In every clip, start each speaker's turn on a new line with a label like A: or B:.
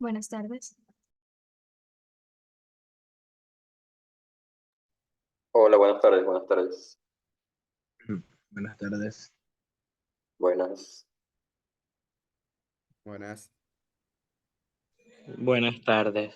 A: Buenas tardes.
B: Hola, buenas tardes, buenas tardes.
C: Buenas tardes.
B: Buenas.
D: Buenas.
E: Buenas tardes.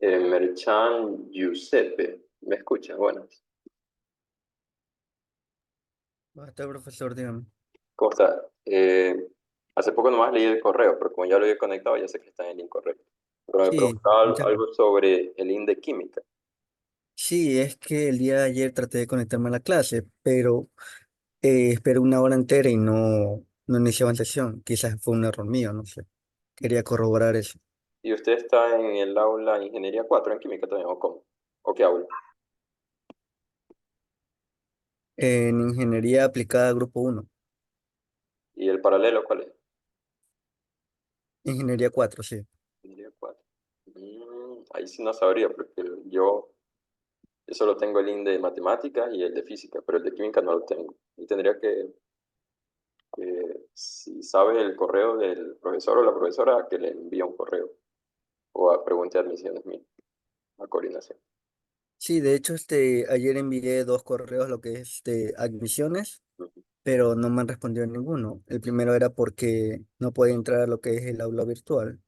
B: Merchan Giuseppe, ¿me escucha? Buenas.
D: Buenas tardes, profesor, dígame.
B: ¿Cómo está? Hace poco nomás leí el correo, pero como ya lo había conectado, ya sé que está en el incorrecto. Pero me
D: Sí,
B: preguntaba
D: muchas gracias.
B: algo sobre el IN de química.
D: Sí, es que el día de ayer traté de conectarme a la clase, pero esperé una hora entera y no iniciaban sesión. Quizás fue un error mío, no sé. Quería corroborar eso.
B: ¿Y usted está en el aula Ingeniería 4 en química también, o cómo? ¿O qué aula?
D: En Ingeniería Aplicada Grupo uno,
B: ¿Y el paralelo cuál es?
D: Ingeniería 4, sí.
B: Ingeniería 4. Ahí sí no sabría, porque yo solo tengo el IN de matemáticas y el de física, pero el de química no lo tengo. Y tendría que si sabe el correo del profesor o la profesora, que le envíe un correo o a pregunte a admisiones mías, a coordinación.
D: Sí, de hecho, ayer envié dos correos, lo que es admisiones,
B: Ujú.
D: pero no me han respondido ninguno. El primero era porque no puede entrar a lo que es el aula virtual.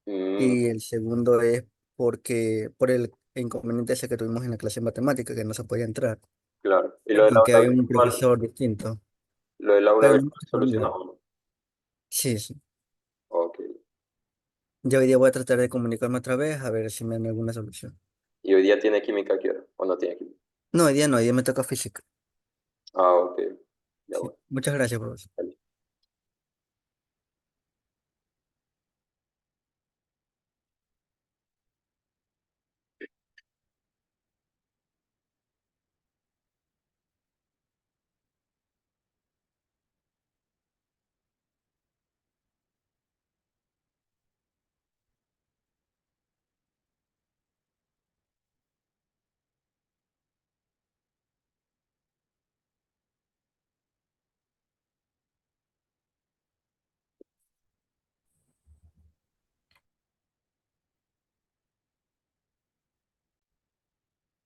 B: Mm,
D: Y el segundo es porque por el inconveniente ese que tuvimos en la clase de matemática, que no se podía entrar,
B: claro. Y lo del
D: aunque
B: aula
D: había un
B: virtual,
D: profesor distinto,
B: lo del aula
D: pero no me
B: virtual
D: respondió.
B: solucionado, ¿no?
D: Sí, sí.
B: Ok.
D: Yo hoy día voy a tratar de comunicarme otra vez a ver si me dan alguna solución.
B: ¿Y hoy día tiene química qué hora? ¿O no tiene química?
D: No, hoy día no, hoy día me toca física.
B: Ah, ok. Ya
D: Sí.
B: bueno.
D: Muchas gracias, profesor.
B: Vale.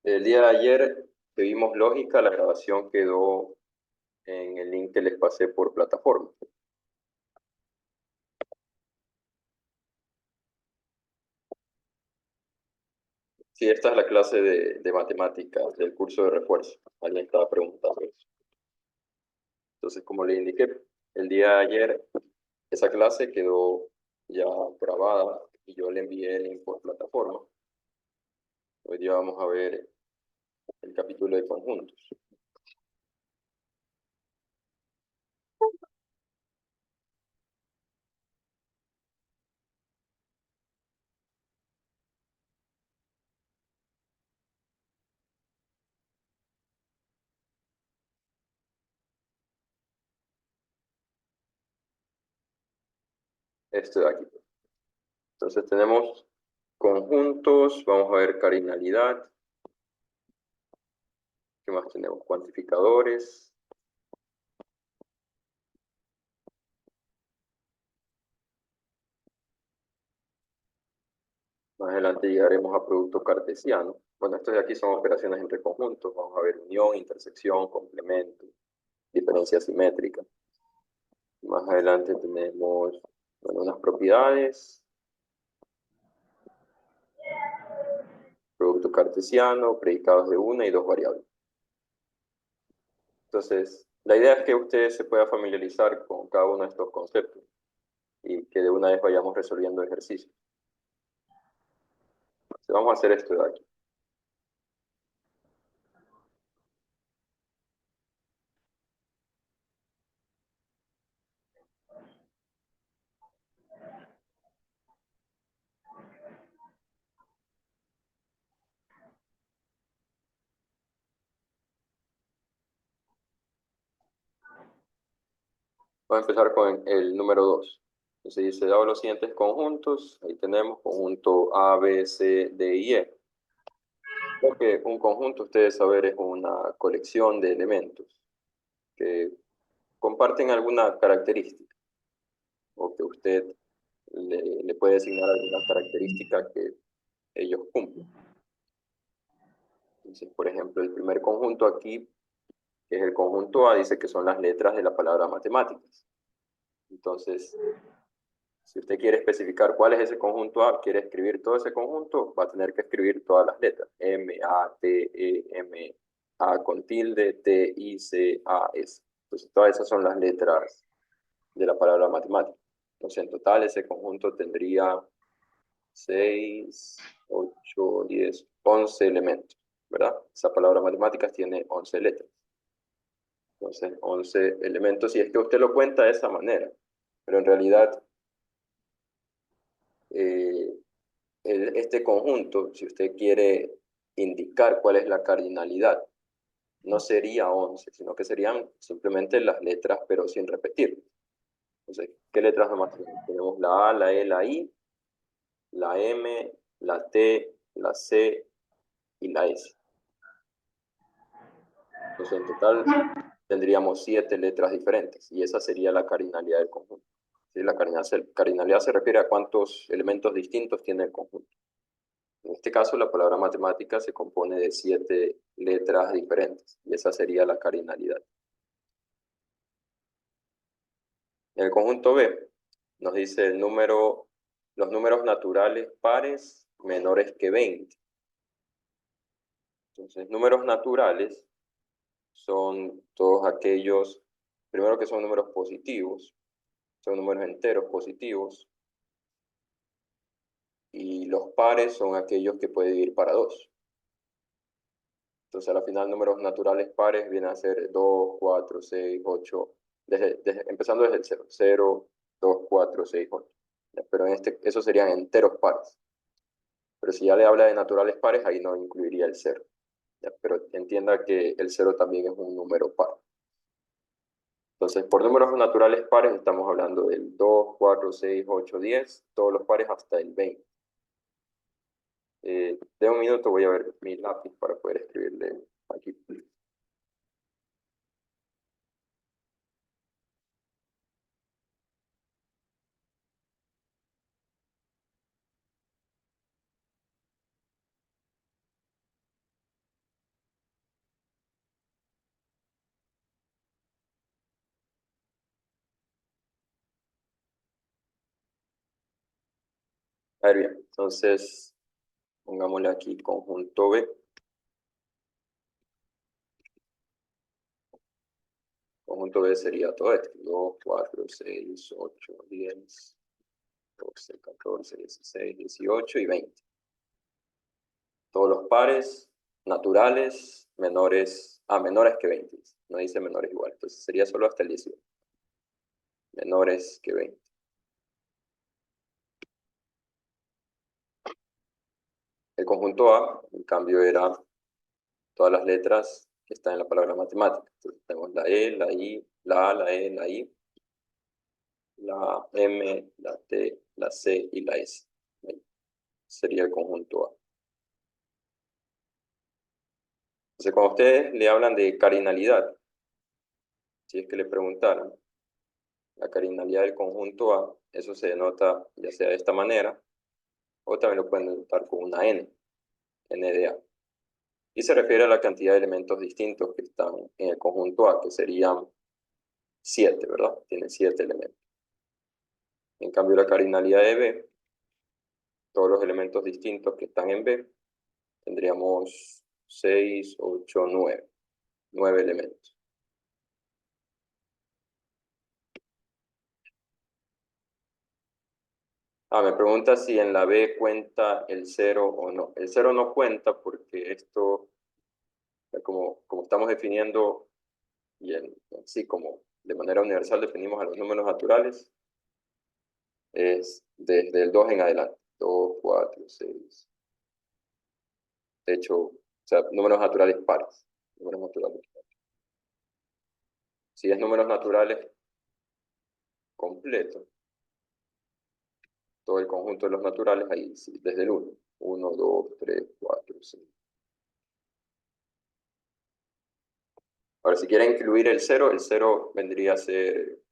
B: El día de ayer que vimos lógica, la grabación quedó en el link que les pasé por plataforma. Sí, esta es la clase de matemáticas del curso de refuerzo. Alguien estaba preguntando eso. Entonces, como le indiqué, el día de ayer esa clase quedó ya grabada y yo le envié el link por plataforma. Hoy día vamos a ver el capítulo de conjuntos. esto de aquí. Entonces tenemos conjuntos, vamos a ver cardinalidad. ¿Qué más tenemos? Cuantificadores. Más adelante llegaremos a producto cartesiano. Bueno, estos de aquí son operaciones entre conjuntos. Vamos a ver unión, intersección, complemento, diferencia simétrica. Más adelante tenemos, bueno, unas propiedades. Producto cartesiano, predicados de una y dos variables. Entonces, la idea es que ustedes se puedan familiarizar con cada uno de estos conceptos y que de una vez vayamos resolviendo ejercicios. Entonces, vamos a hacer esto de aquí. Vamos a empezar con el número 2. Entonces dice, dado los siguientes conjuntos, ahí tenemos conjunto A, B, C, D y E. Porque un conjunto, ustedes saben, es una colección de elementos que comparten alguna característica o que usted le puede asignar alguna característica que ellos cumplen. Entonces, por ejemplo, el primer conjunto aquí, que es el conjunto A, dice que son las letras de la palabra matemáticas. Entonces, si usted quiere especificar cuál es ese conjunto A, quiere escribir todo ese conjunto, va a tener que escribir todas las letras. M, A, T, E, M, A con tilde, T, I, C, A, S. Entonces, todas esas son las letras de la palabra matemática. Entonces, en total, ese conjunto tendría 6, 8, 10, 11 elementos, ¿verdad? Esa palabra matemáticas tiene 11 letras. Entonces, 11 elementos, y es que usted lo cuenta de esa manera, pero en realidad este conjunto, si usted quiere indicar cuál es la cardinalidad, no sería 11, sino que serían simplemente las letras, pero sin repetir. Entonces, ¿qué letras nomás tenemos? Tenemos la A, la E, la I, la M, la T, la C y la S. Entonces, en total tendríamos 7 letras diferentes, y esa sería la cardinalidad del conjunto. ¿Sí? La cardinalidad se refiere a cuántos elementos distintos tiene el conjunto. En este caso, la palabra matemática se compone de 7 letras diferentes, y esa sería la cardinalidad. En el conjunto B, nos dice los números naturales pares menores que 20. Entonces, números naturales son todos aquellos, primero que son números positivos, son números enteros positivos, y los pares son aquellos que pueden dividir para 2. Entonces, al final, números naturales pares vienen a ser 2, 4, 6, 8, empezando desde el 0, 0, 2, 4, 6, 8. Pero esos serían enteros pares. Pero si ya le habla de naturales pares, ahí no incluiría el 0. Pero entienda que el 0 también es un número par. Entonces, por números naturales pares estamos hablando del 2, 4, 6, 8, 10, todos los pares hasta el 20. De un minuto voy a ver mi lápiz para poder escribirle aquí. A ver, bien, entonces pongámosle aquí conjunto B. Conjunto B sería todo esto: 2, 4, 6, 8, 10, 12, 14, 16, 18 y 20. Todos los pares naturales menores que 20. No dice menores igual, entonces sería solo hasta el 18. Menores que 20. El conjunto A, en cambio, era todas las letras que están en la palabra matemática. Entonces tenemos la E, la I, la A, la E, la I, la M, la T, la C y la S. Ahí sería el conjunto A. Entonces, cuando ustedes le hablan de cardinalidad, si es que le preguntaran la cardinalidad del conjunto A, eso se denota ya sea de esta manera, o también lo pueden denotar con una N de A. Y se refiere a la cantidad de elementos distintos que están en el conjunto A, que serían 7, ¿verdad? Tiene 7 elementos. En cambio, la cardinalidad de B, todos los elementos distintos que están en B, tendríamos 6, 8, 9. 9 elementos. Me pregunta si en la B cuenta el 0 o no. El 0 no cuenta porque esto, como estamos definiendo, y sí, como de manera universal definimos a los números naturales, es desde el 2 en adelante. 2, 4, 6. De hecho, o sea, números naturales pares. Números naturales pares. Si es números naturales completos, todo el conjunto de los naturales, ahí sí, desde el 1. 1, 2, 3, 4, 5. Ahora, si quieren incluir el 0 vendría a ser,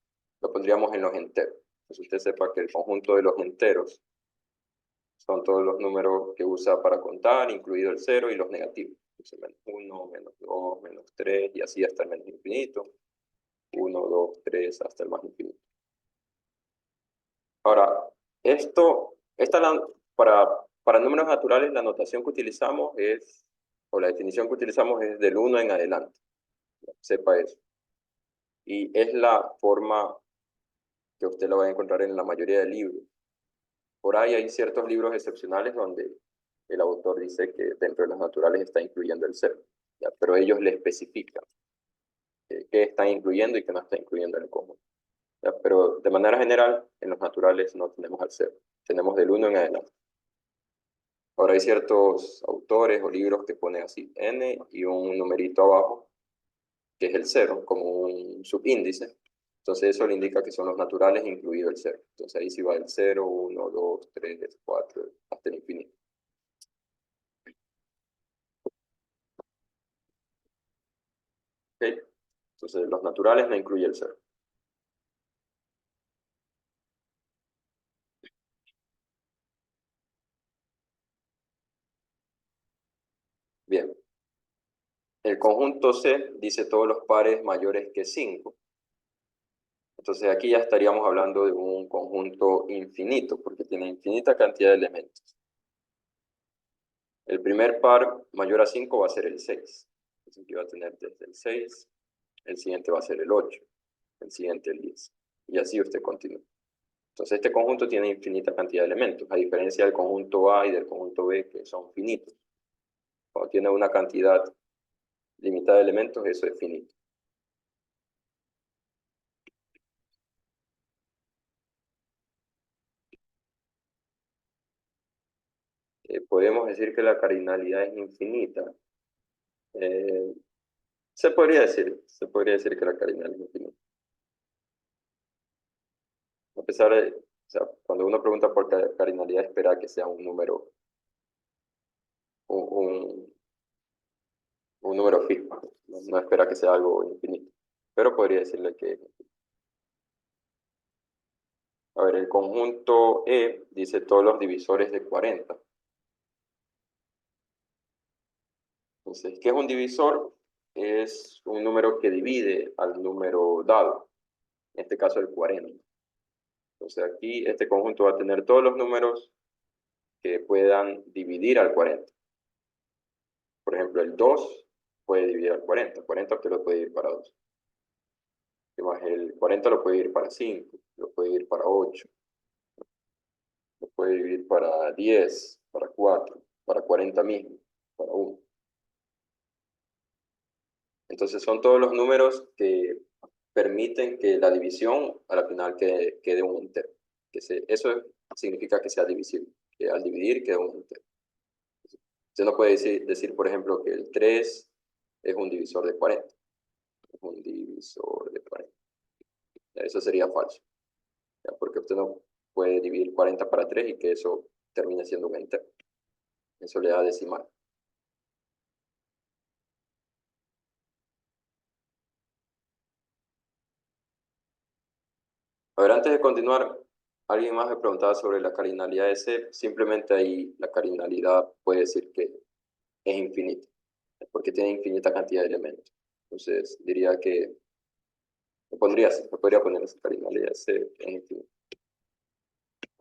B: lo pondríamos en los enteros. Entonces usted sepa que el conjunto de los enteros son todos los números que usa para contar, incluido el 0 y los negativos. Entonces, menos 1, menos 2, menos 3, y así hasta el menos infinito. 1, 2, 3, hasta el más infinito. Ahora, para números naturales, la notación que utilizamos o la definición que utilizamos es del 1 en adelante. Sepa eso. Y es la forma que usted lo va a encontrar en la mayoría de libros. Por ahí hay ciertos libros excepcionales donde el autor dice que dentro de los naturales está incluyendo el 0, ¿ya? Pero ellos le especifican qué están incluyendo y qué no está incluyendo en el conjunto, ¿ya? Pero de manera general, en los naturales no tenemos al 0, tenemos del 1 en adelante. Ahora hay ciertos autores o libros que ponen así n y un numerito abajo, que es el 0, como un subíndice. Entonces eso le indica que son los naturales incluido el 0. Entonces ahí sí va el 0, 1, 2, 3, 4, hasta el infinito. ¿Okay? Entonces los naturales no incluye el 0. Bien. El conjunto C dice todos los pares mayores que 5. Entonces aquí ya estaríamos hablando de un conjunto infinito, porque tiene infinita cantidad de elementos. El primer par mayor a 5 va a ser el 6. Entonces aquí va a tener desde el 6, el siguiente va a ser el 8, el siguiente el 10. Y así usted continúa. Entonces este conjunto tiene infinita cantidad de elementos, a diferencia del conjunto A y del conjunto B, que son finitos. Cuando tiene una cantidad limitada de elementos, eso es finito. Podemos decir que la cardinalidad es infinita. Se podría decir que la cardinalidad es infinita. A pesar de, o sea, cuando uno pregunta por cardinalidad, espera que sea un número, un, un número fijo, no espera que sea algo infinito, pero podría decirle que, a ver, el conjunto E dice todos los divisores de 40. Entonces, ¿qué es un divisor? Es un número que divide al número dado, en este caso el 40. Entonces aquí este conjunto va a tener todos los números que puedan dividir al 40. Por ejemplo, el 2 puede dividir al 40. 40 usted lo puede dividir para 2. Además, el 40 lo puede dividir para 5, lo puede dividir para 8, lo puede dividir para 10, para 4, para 40 mismo, para 1. Entonces son todos los números que permiten que la división a la final quede un entero. Eso significa que sea divisible, que al dividir quede un entero. Usted no puede decir, por ejemplo, que el 3 es un divisor de 40. Es un divisor de 40. Eso sería falso. ¿ya? Porque usted no puede dividir 40 para 3 y que eso termine siendo un entero. Eso le da decimal. A ver, antes de continuar, alguien más me preguntaba sobre la cardinalidad de C. Simplemente ahí la cardinalidad puede decir que es infinita, porque tiene infinita cantidad de elementos. Entonces, diría que me podría poner esa cardinalidad de C es infinita.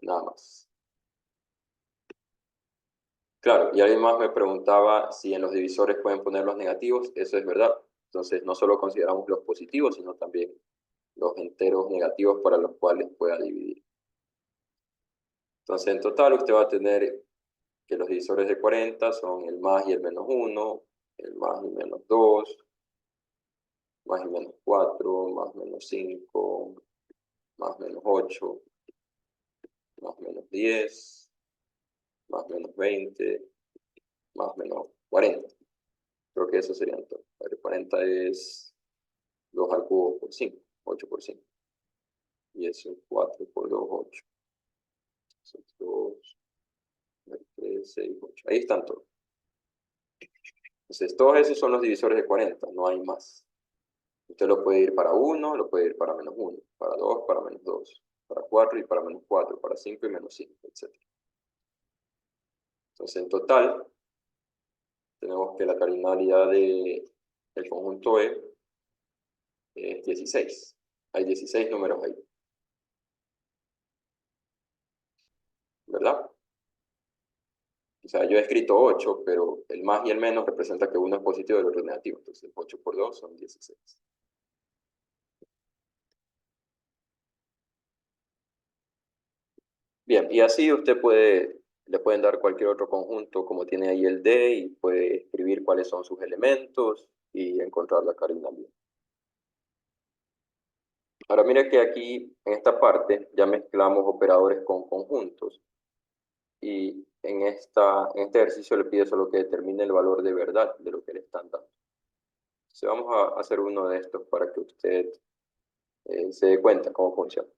B: Nada más. Claro, y alguien más me preguntaba si en los divisores pueden poner los negativos. Eso es verdad. Entonces, no solo consideramos los positivos, sino también los enteros negativos para los cuales pueda dividir. Entonces, en total, usted va a tener que los divisores de 40 son el más y el menos 1, el más y menos 2, más y menos 4, más menos 5, más menos 8, más menos 10, más menos 20, más menos 40. Creo que eso serían todos. 40 es 2 al cubo por 5, 8 por 5. Y eso es 4 por 2, 8. Eso es 2, 3, 6, 8. Ahí están todos. Entonces, todos esos son los divisores de 40, no hay más. Usted lo puede ir para 1, lo puede ir para menos 1, para 2, para menos 2, para 4 y para menos 4, para 5 y menos 5, etc. Entonces, en total, tenemos que la cardinalidad del conjunto E es 16. Hay 16 números ahí, ¿verdad? O sea, yo he escrito 8, pero el más y el menos representa que uno es positivo y el otro es negativo. Entonces, 8 por 2 son 16. Bien, y así usted le pueden dar cualquier otro conjunto como tiene ahí el D y puede escribir cuáles son sus elementos y encontrar la cardinalidad. Ahora mire que aquí en esta parte ya mezclamos operadores con conjuntos y en este ejercicio le pide solo que determine el valor de verdad de lo que le están dando. Entonces vamos a hacer uno de estos para que usted se dé cuenta cómo funciona.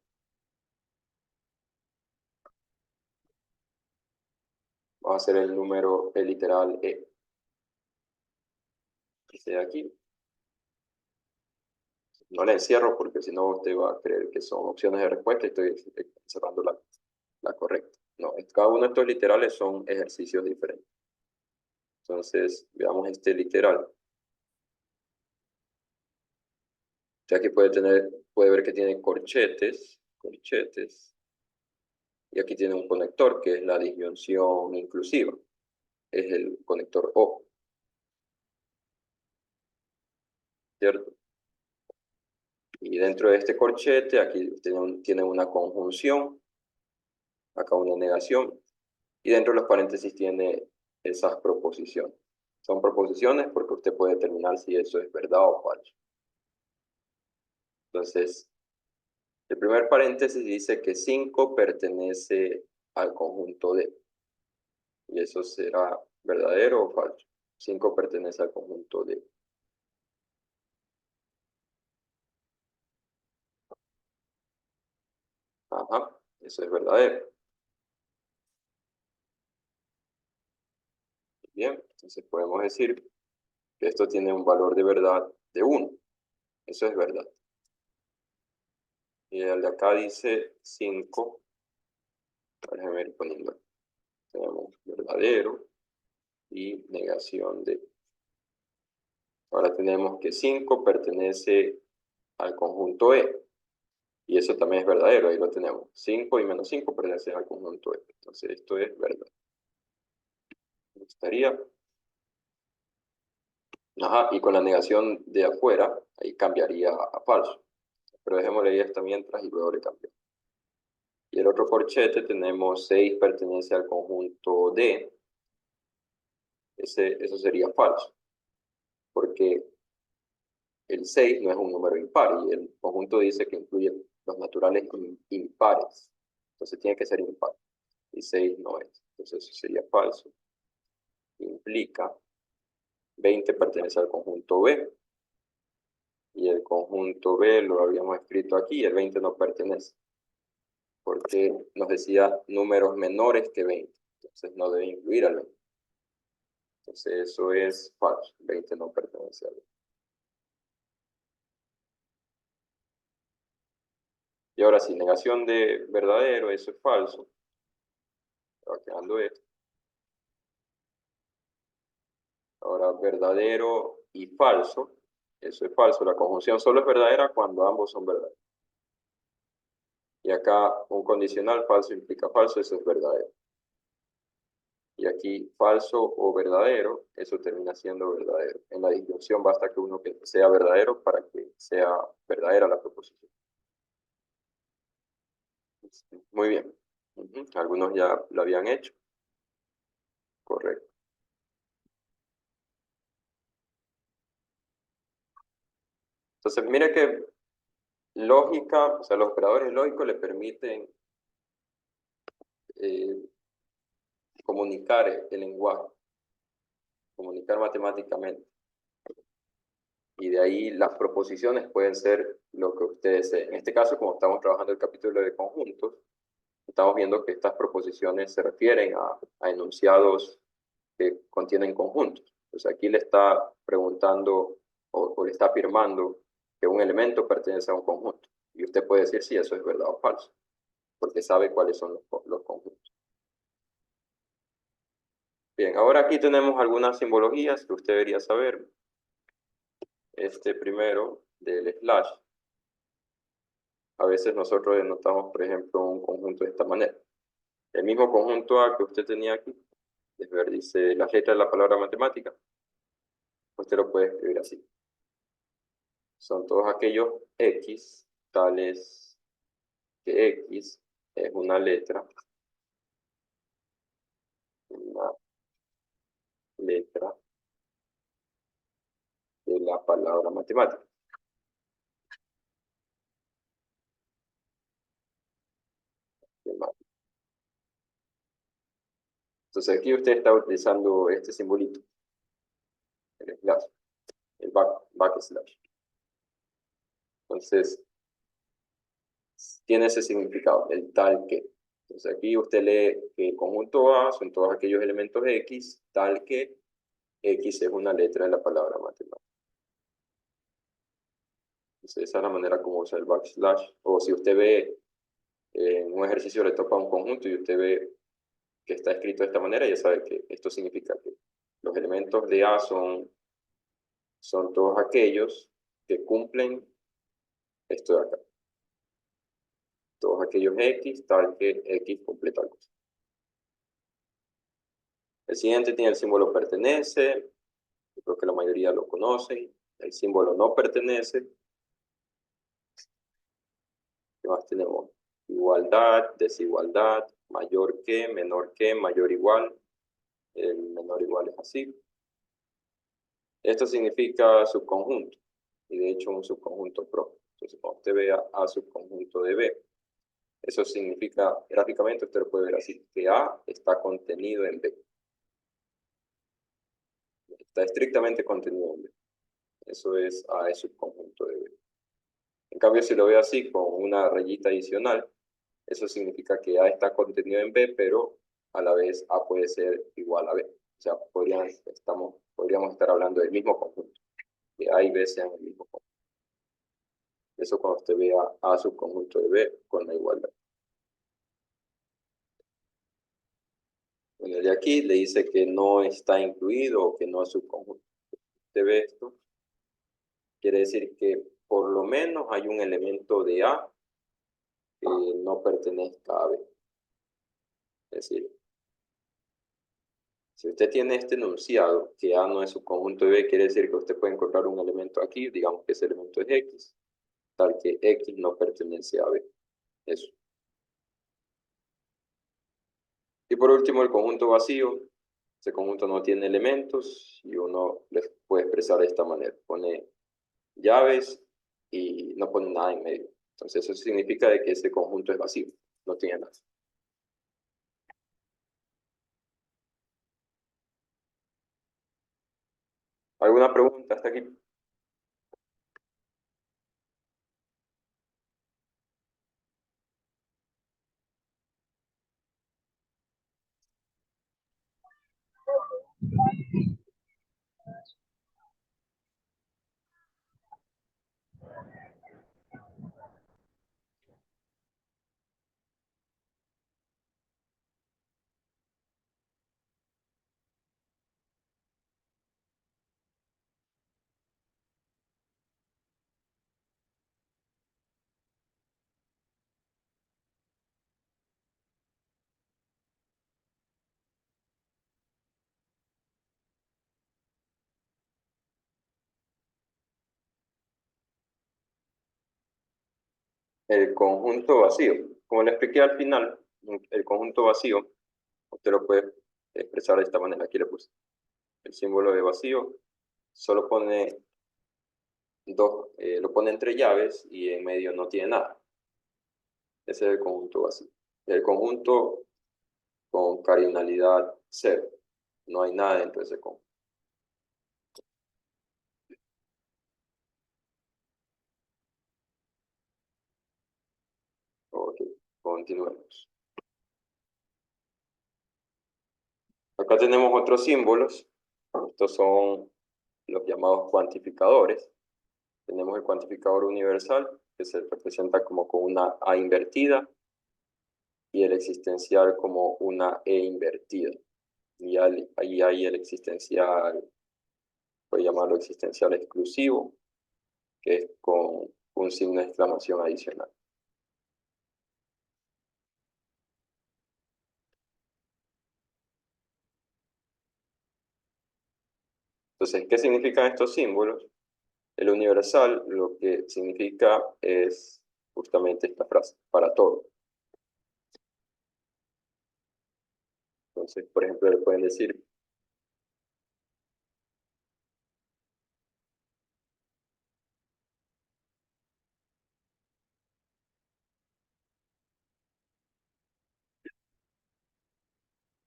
B: Vamos a hacer el número, el literal E. Este de aquí. No la encierro porque si no usted va a creer que son opciones de respuesta y estoy cerrando la correcta. No, cada uno de estos literales son ejercicios diferentes. Entonces, veamos este literal. Usted aquí puede ver que tiene corchetes, y aquí tiene un conector que es la disyunción inclusiva. Es el conector O, ¿cierto? Y dentro de este corchete, aquí tiene una conjunción, acá una negación, y dentro de los paréntesis tiene esas proposiciones. Son proposiciones porque usted puede determinar si eso es verdad o falso. Entonces, el primer paréntesis dice que 5 pertenece al conjunto D. ¿Y eso será verdadero o falso? 5 pertenece al conjunto D. Ajá, eso es verdadero. Bien, entonces podemos decir que esto tiene un valor de verdad de 1. Eso es verdad. Y el de acá dice 5. Déjame ir poniendo. Tenemos verdadero y negación de. Ahora tenemos que 5 pertenece al conjunto E. Y eso también es verdadero, ahí lo tenemos. 5 y menos 5 pertenecen al conjunto E. Entonces esto es verdad. Me gustaría. Ajá, y con la negación de afuera, ahí cambiaría a falso. Pero dejémosle ahí hasta mientras y luego le cambio. Y el otro corchete tenemos 6 pertenece al conjunto D. Eso sería falso, porque el 6 no es un número impar y el conjunto dice que incluye los naturales impares. Entonces tiene que ser impar. Y 6 no es. Entonces eso sería falso. Implica 20 pertenece al conjunto B. Y el conjunto B lo habíamos escrito aquí y el 20 no pertenece. porque nos decía números menores que 20. Entonces no debe incluir al 20. Entonces eso es falso. 20 no pertenece a 20. Y ahora sí, negación de verdadero, eso es falso. Va quedando esto. Ahora, verdadero y falso, eso es falso. La conjunción solo es verdadera cuando ambos son verdaderos. Y acá un condicional falso implica falso, eso es verdadero. Y aquí falso o verdadero, eso termina siendo verdadero. En la disyunción basta que uno que sea verdadero para que sea verdadera la proposición. Muy bien. Algunos ya lo habían hecho. Correcto. Entonces, mire que lógica, o sea, los operadores lógicos le permiten eh, comunicar el lenguaje, comunicar matemáticamente. Y de ahí las proposiciones pueden ser lo que ustedes deseen. En este caso, como estamos trabajando el capítulo de conjuntos, estamos viendo que estas proposiciones se refieren a enunciados que contienen conjuntos. Entonces aquí le está preguntando o le está afirmando que un elemento pertenece a un conjunto. Y usted puede decir si eso es verdad o falso, porque sabe cuáles son los conjuntos. Bien, ahora aquí tenemos algunas simbologías que usted debería saber. Este primero, del slash. A veces nosotros denotamos, por ejemplo, un conjunto de esta manera. El mismo conjunto A que usted tenía aquí, es ver, dice las letras de la palabra matemática. Usted lo puede escribir así. Son todos aquellos X, tales que X es una letra de la palabra matemática. Entonces aquí usted está utilizando este simbolito, el slash, el backslash. Entonces, tiene ese significado, el tal que. Entonces aquí usted lee que el conjunto A son todos aquellos elementos X, tal que X es una letra de la palabra matemática. Entonces esa es la manera como usa el backslash. O si usted ve en un ejercicio le toca un conjunto y usted ve que está escrito de esta manera, ya sabe que esto significa que los elementos de A son todos aquellos que cumplen esto de acá. Todos aquellos X, tal que X cumple tal cosa. El siguiente tiene el símbolo pertenece, yo creo que la mayoría lo conocen. El símbolo no pertenece. ¿Qué más tenemos? Igualdad, desigualdad, mayor que, menor que, mayor igual. El menor igual es así. Esto significa subconjunto, y de hecho un subconjunto propio. Entonces, cuando usted vea A subconjunto de B, eso significa, gráficamente usted lo puede ver así, que A está contenido en B. Está estrictamente contenido en B. Eso es A es subconjunto de B. En cambio, si lo ve así, con una rayita adicional, eso significa que A está contenido en B, pero a la vez A puede ser igual a B. O sea, podríamos estar hablando del mismo conjunto, que A y B sean el mismo conjunto. Eso cuando usted vea A subconjunto de B con la igualdad. Bueno, el de aquí le dice que no está incluido o que no es subconjunto. Usted ve esto, quiere decir que por lo menos hay un elemento de A que no pertenezca a B. Es decir, si usted tiene este enunciado, que A no es subconjunto de B, quiere decir que usted puede encontrar un elemento aquí, digamos que ese elemento es X, tal que X no pertenece a B. Eso. Y por último, el conjunto vacío. Ese conjunto no tiene elementos y uno les puede expresar de esta manera. Pone llaves y no pone nada en medio. Entonces eso significa de que ese conjunto es vacío, no tiene nada. ¿Alguna pregunta hasta aquí? el conjunto vacío. Como le expliqué al final, el conjunto vacío, usted lo puede expresar de esta manera. Aquí le puse el símbolo de vacío, solo pone lo pone entre llaves y en medio no tiene nada. Ese es el conjunto vacío. El conjunto con cardinalidad cero. No hay nada dentro de ese conjunto. Ok, continuemos. Acá tenemos otros símbolos. Estos son los llamados cuantificadores. Tenemos el cuantificador universal, que se representa como con una A invertida, y el existencial como una E invertida. Y ahí hay el existencial, voy a llamarlo existencial exclusivo, que es con un signo de exclamación adicional. Entonces, ¿qué significan estos símbolos? El universal lo que significa es justamente esta frase, para todo. Entonces, por ejemplo, le pueden decir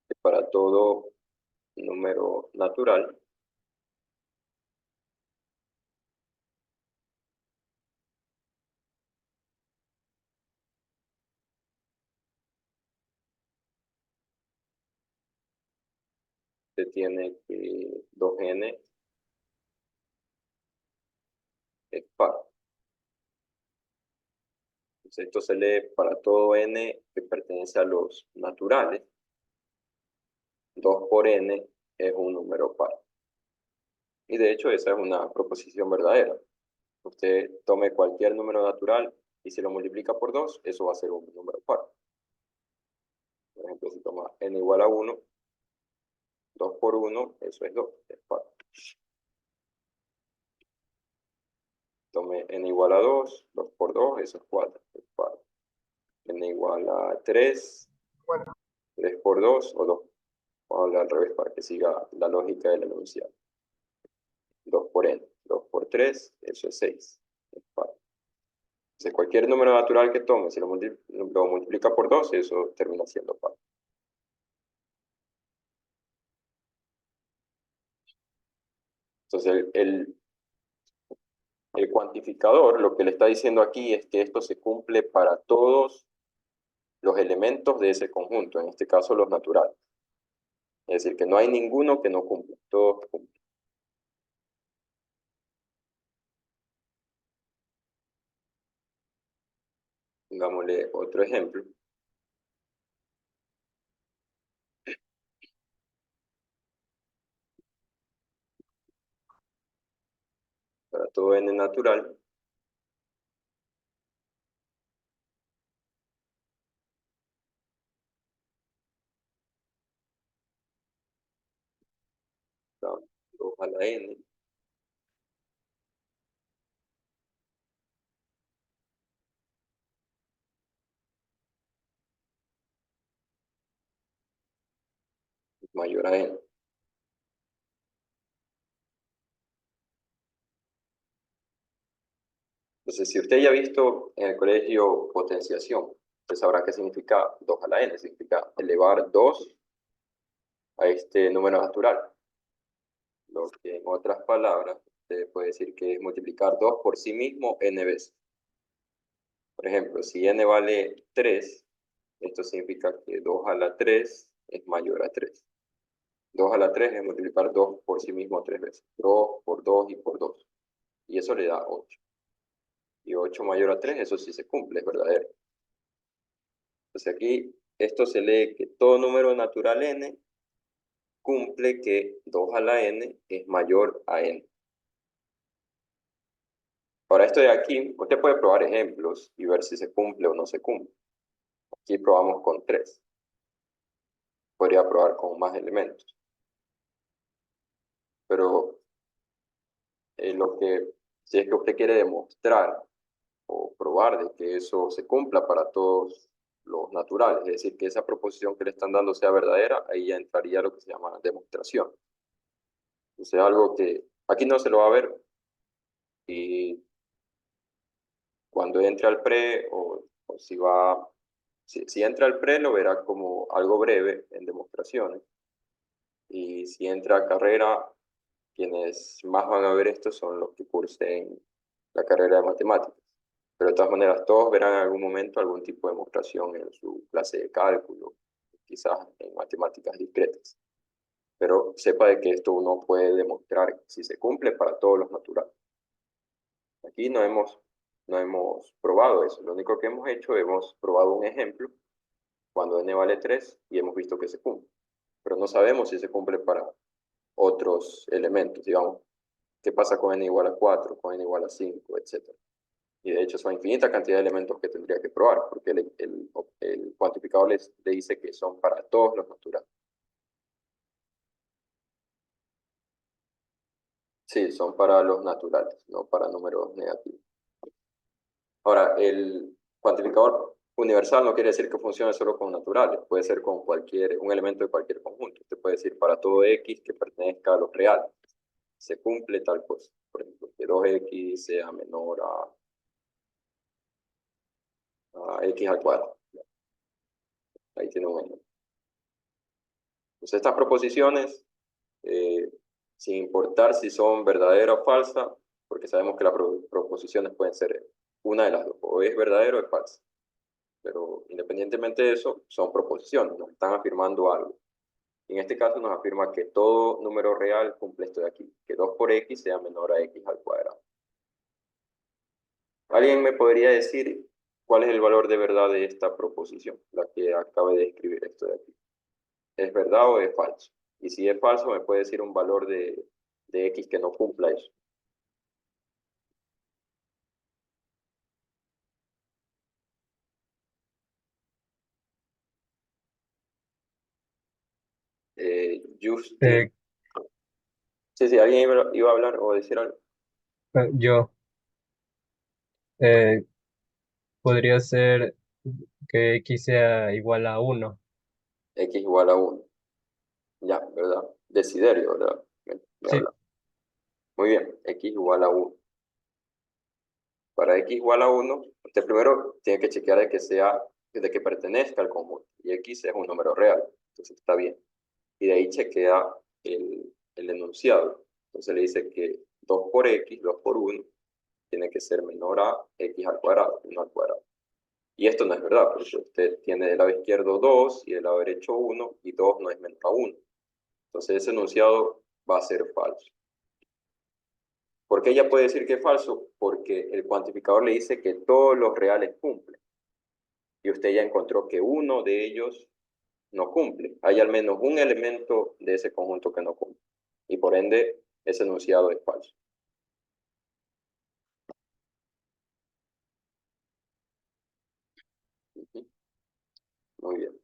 B: que para todo número natural se tiene que 2n es par. Entonces, esto se lee para todo n que pertenece a los naturales. 2 por n es un número par. Y de hecho, esa es una proposición verdadera. Usted tome cualquier número natural y si lo multiplica por 2, eso va a ser un número par. Por ejemplo, si toma n igual a 1, 2 por 1, eso es 2, es par. Tome n igual a 2, 2 por 2, eso es 4, es par. N igual a 3, 3 por 2 o 2. Vamos a hablar al revés para que siga la lógica del enunciado. 2 por n, 2 por 3, eso es 6, es par. Entonces, cualquier número natural que tome, si lo multiplica por 2, eso termina siendo par. Entonces, el cuantificador lo que le está diciendo aquí es que esto se cumple para todos los elementos de ese conjunto, en este caso los naturales. Es decir, que no hay ninguno que no cumpla, todos cumplen. Pongámosle otro ejemplo. Para todo n natural, da 2 a la n es mayor a n. Entonces, si usted ya ha visto en el colegio potenciación, usted sabrá qué significa 2 a la n, significa elevar 2 a este número natural. Lo que en otras palabras, usted puede decir que es multiplicar 2 por sí mismo n veces. Por ejemplo, si n vale 3, esto significa que 2 a la 3 es mayor a 3. 2 a la 3 es multiplicar 2 por sí mismo 3 veces. 2 por 2 y por 2. Y eso le da 8. Y 8 mayor a 3, eso sí se cumple, es verdadero. Entonces aquí, esto se lee que todo número natural n cumple que 2 a la n es mayor a n. Ahora esto de aquí, usted puede probar ejemplos y ver si se cumple o no se cumple. Aquí probamos con 3. Podría probar con más elementos. Pero si es que usted quiere demostrar o probar de que eso se cumpla para todos los naturales, es decir, que esa proposición que le están dando sea verdadera, ahí ya entraría lo que se llama demostración. Entonces, algo que aquí no se lo va a ver y cuando entre al pre o si entra al pre lo verá como algo breve en demostraciones y si entra a carrera, quienes más van a ver esto son los que cursen la carrera de matemáticas. Pero de todas maneras, todos verán en algún momento algún tipo de demostración en su clase de cálculo, quizás en matemáticas discretas. Pero sepa de que esto uno puede demostrar si se cumple para todos los naturales. Aquí no hemos probado eso. Lo único que hemos hecho, hemos probado un ejemplo cuando n vale 3 y hemos visto que se cumple. Pero no sabemos si se cumple para otros elementos, digamos, qué pasa con n igual a 4, con n igual a 5, etcétera. Y de hecho son infinita cantidad de elementos que tendría que probar, porque el cuantificador le dice que son para todos los naturales. Sí, son para los naturales, no para números negativos. Ahora, el cuantificador universal no quiere decir que funcione solo con naturales, puede ser con un elemento de cualquier conjunto. Usted puede decir para todo x que pertenezca a los reales, se cumple tal cosa. Por ejemplo, que 2x sea menor a x al cuadrado. Ahí tiene un ejemplo. Entonces, estas proposiciones, sin importar si son verdaderas o falsas, porque sabemos que las proposiciones pueden ser una de las dos, o es verdadero o es falsa. Pero independientemente de eso, son proposiciones, nos están afirmando algo. En este caso nos afirma que todo número real cumple esto de aquí, que 2 por x sea menor a x al cuadrado. ¿Alguien me podría decir cuál es el valor de verdad de esta proposición, la que acabé de escribir esto de aquí? ¿Es verdad o es falso? Y si es falso, me puede decir un valor de x que no cumpla eso. Justin.
A: Eh,
B: Sí, alguien iba a hablar o decir algo.
A: yo eh, podría ser que x sea igual a 1.
B: X igual a 1. Ya, ¿verdad? Desiderio, ¿verdad? Me
A: Sí,
B: habla. Muy bien, x igual a 1. Para x igual a 1, usted primero tiene que chequear de que pertenezca al conjunto. Y x es un número real, entonces está bien. Y de ahí chequea el enunciado. Entonces le dice que 2 por x, 2 por 1, tiene que ser menor a x al cuadrado, 1 al cuadrado. Y esto no es verdad, porque usted tiene del lado izquierdo 2 y del lado derecho 1, y 2 no es menor a 1. Entonces ese enunciado va a ser falso. ¿Por qué ella puede decir que es falso? Porque el cuantificador le dice que todos los reales cumplen. Y usted ya encontró que uno de ellos no cumple. Hay al menos un elemento de ese conjunto que no cumple. Y por ende, ese enunciado es falso. Ujú. Muy bien.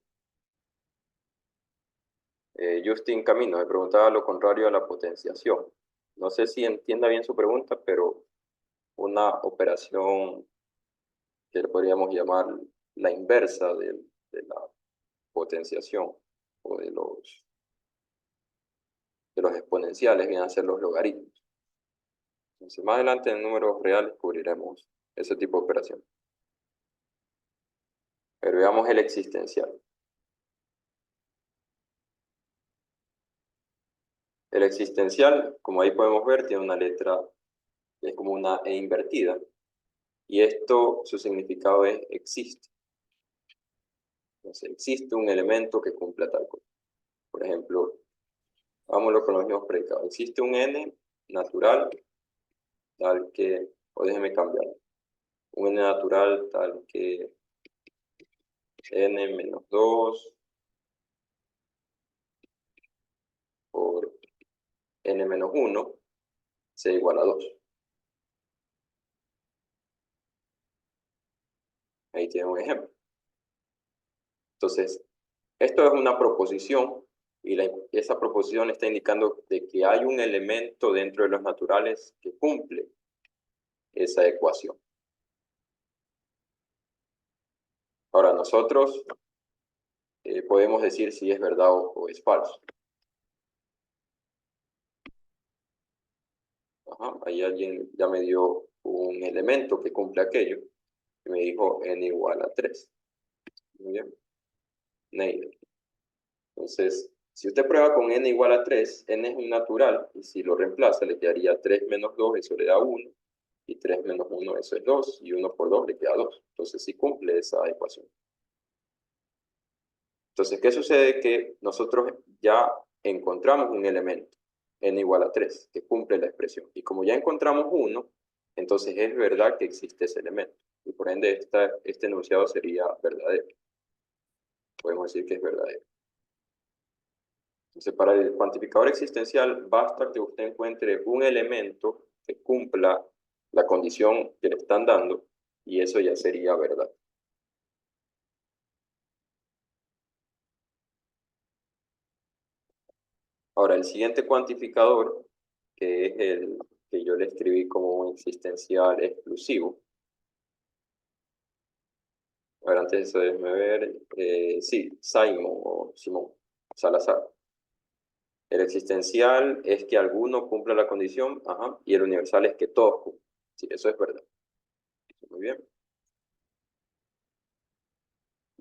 B: Justin Camino me preguntaba lo contrario a la potenciación. No sé si entienda bien su pregunta, pero una operación que le podríamos llamar la inversa de la potenciación o de los exponenciales vienen a ser los logaritmos. Entonces, más adelante en números reales cubriremos ese tipo de operación. Pero veamos el existencial. El existencial, como ahí podemos ver, tiene una letra, es como una E invertida. Y esto, su significado es existe. Entonces, existe un elemento que cumpla tal cosa. Por ejemplo, vámonos con los mismos predicados. Existe un n natural tal que, o déjeme cambiarlo. Un n natural tal que n menos 2 por n menos 1 sea igual a 2. Ahí tiene un ejemplo. Entonces, esto es una proposición y esa proposición está indicando de que hay un elemento dentro de los naturales que cumple esa ecuación. Ahora, nosotros podemos decir si es verdad o es falso. Ajá, ahí alguien ya me dio un elemento que cumple aquello y me dijo n igual a 3. Muy bien. Neither. Entonces, si usted prueba con n igual a 3, n es un natural, y si lo reemplaza le quedaría 3 menos 2, eso le da 1, y 3 menos 1, eso es 2, y 1 por 2 le queda 2. Entonces, sí cumple esa ecuación. Entonces, ¿qué sucede? Que nosotros ya encontramos un elemento, n igual a 3, que cumple la expresión. Y como ya encontramos uno, entonces es verdad que existe ese elemento. Y por ende, este enunciado sería verdadero. Podemos decir que es verdadero. Entonces, para el cuantificador existencial, basta que usted encuentre un elemento que cumpla la condición que le están dando, y eso ya sería verdad. Ahora, el siguiente cuantificador, que es el que yo le escribí como un existencial exclusivo. Ahora, antes de eso, déjeme ver. Sí, Simón Salazar. El existencial es que alguno cumpla la condición, ajá, y el universal es que todos cumplan. Sí, eso es verdad. Muy bien.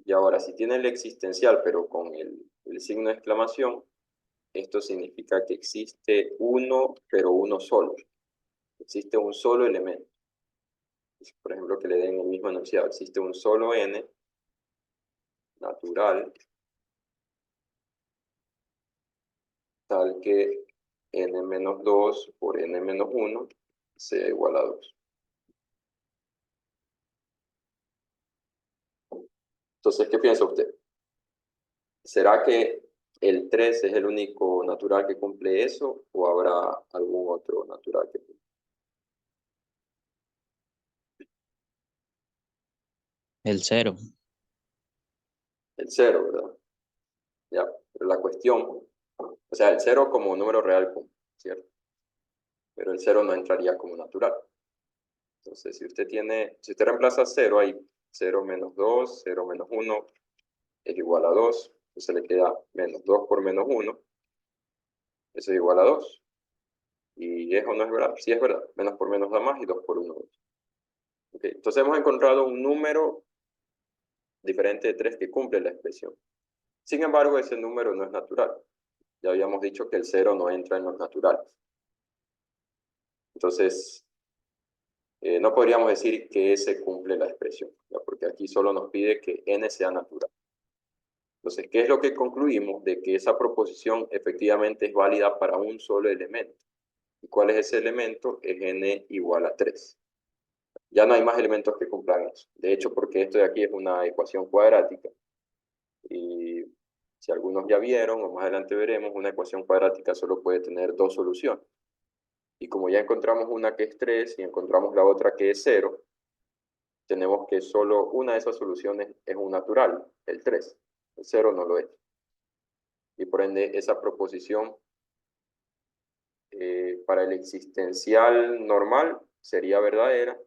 B: Y ahora, si tiene el existencial, pero con el signo de exclamación, esto significa que existe uno, pero uno solo. Existe un solo elemento. Por ejemplo, que le den el mismo enunciado. Existe un solo n natural, tal que n menos 2 por n menos 1 sea igual a 2. Entonces, ¿qué piensa usted? ¿Será que el 3 es el único natural que cumple eso o habrá algún otro natural que cumple?
E: El 0.
B: El 0, ¿verdad? Ya, pero la cuestión, o sea, el 0 como número real cumple, ¿cierto? Pero el 0 no entraría como natural. Entonces, si usted reemplaza 0 ahí, 0 menos 2, 0 menos 1 es igual a 2, entonces le queda menos 2 por menos 1, eso es igual a 2. Y eso no es verdad, sí es verdad, menos por menos da más y 2 por 1 2. Okay. Entonces hemos encontrado un número diferente de 3 que cumple la expresión. Sin embargo, ese número no es natural. Ya habíamos dicho que el 0 no entra en los naturales. Entonces, no podríamos decir que ese cumple la expresión, ¿ya? Porque aquí solo nos pide que n sea natural. Entonces, ¿qué es lo que concluimos? De que esa proposición efectivamente es válida para un solo elemento. ¿Y cuál es ese elemento? Es n igual a 3. Ya no hay más elementos que cumplan eso. De hecho, porque esto de aquí es una ecuación cuadrática. Y si algunos ya vieron, o más adelante veremos, una ecuación cuadrática solo puede tener dos soluciones. Y como ya encontramos una que es 3 y encontramos la otra que es 0, tenemos que solo una de esas soluciones es un natural, el 3. El 0 no lo es. Y por ende, esa proposición para el existencial normal sería verdadera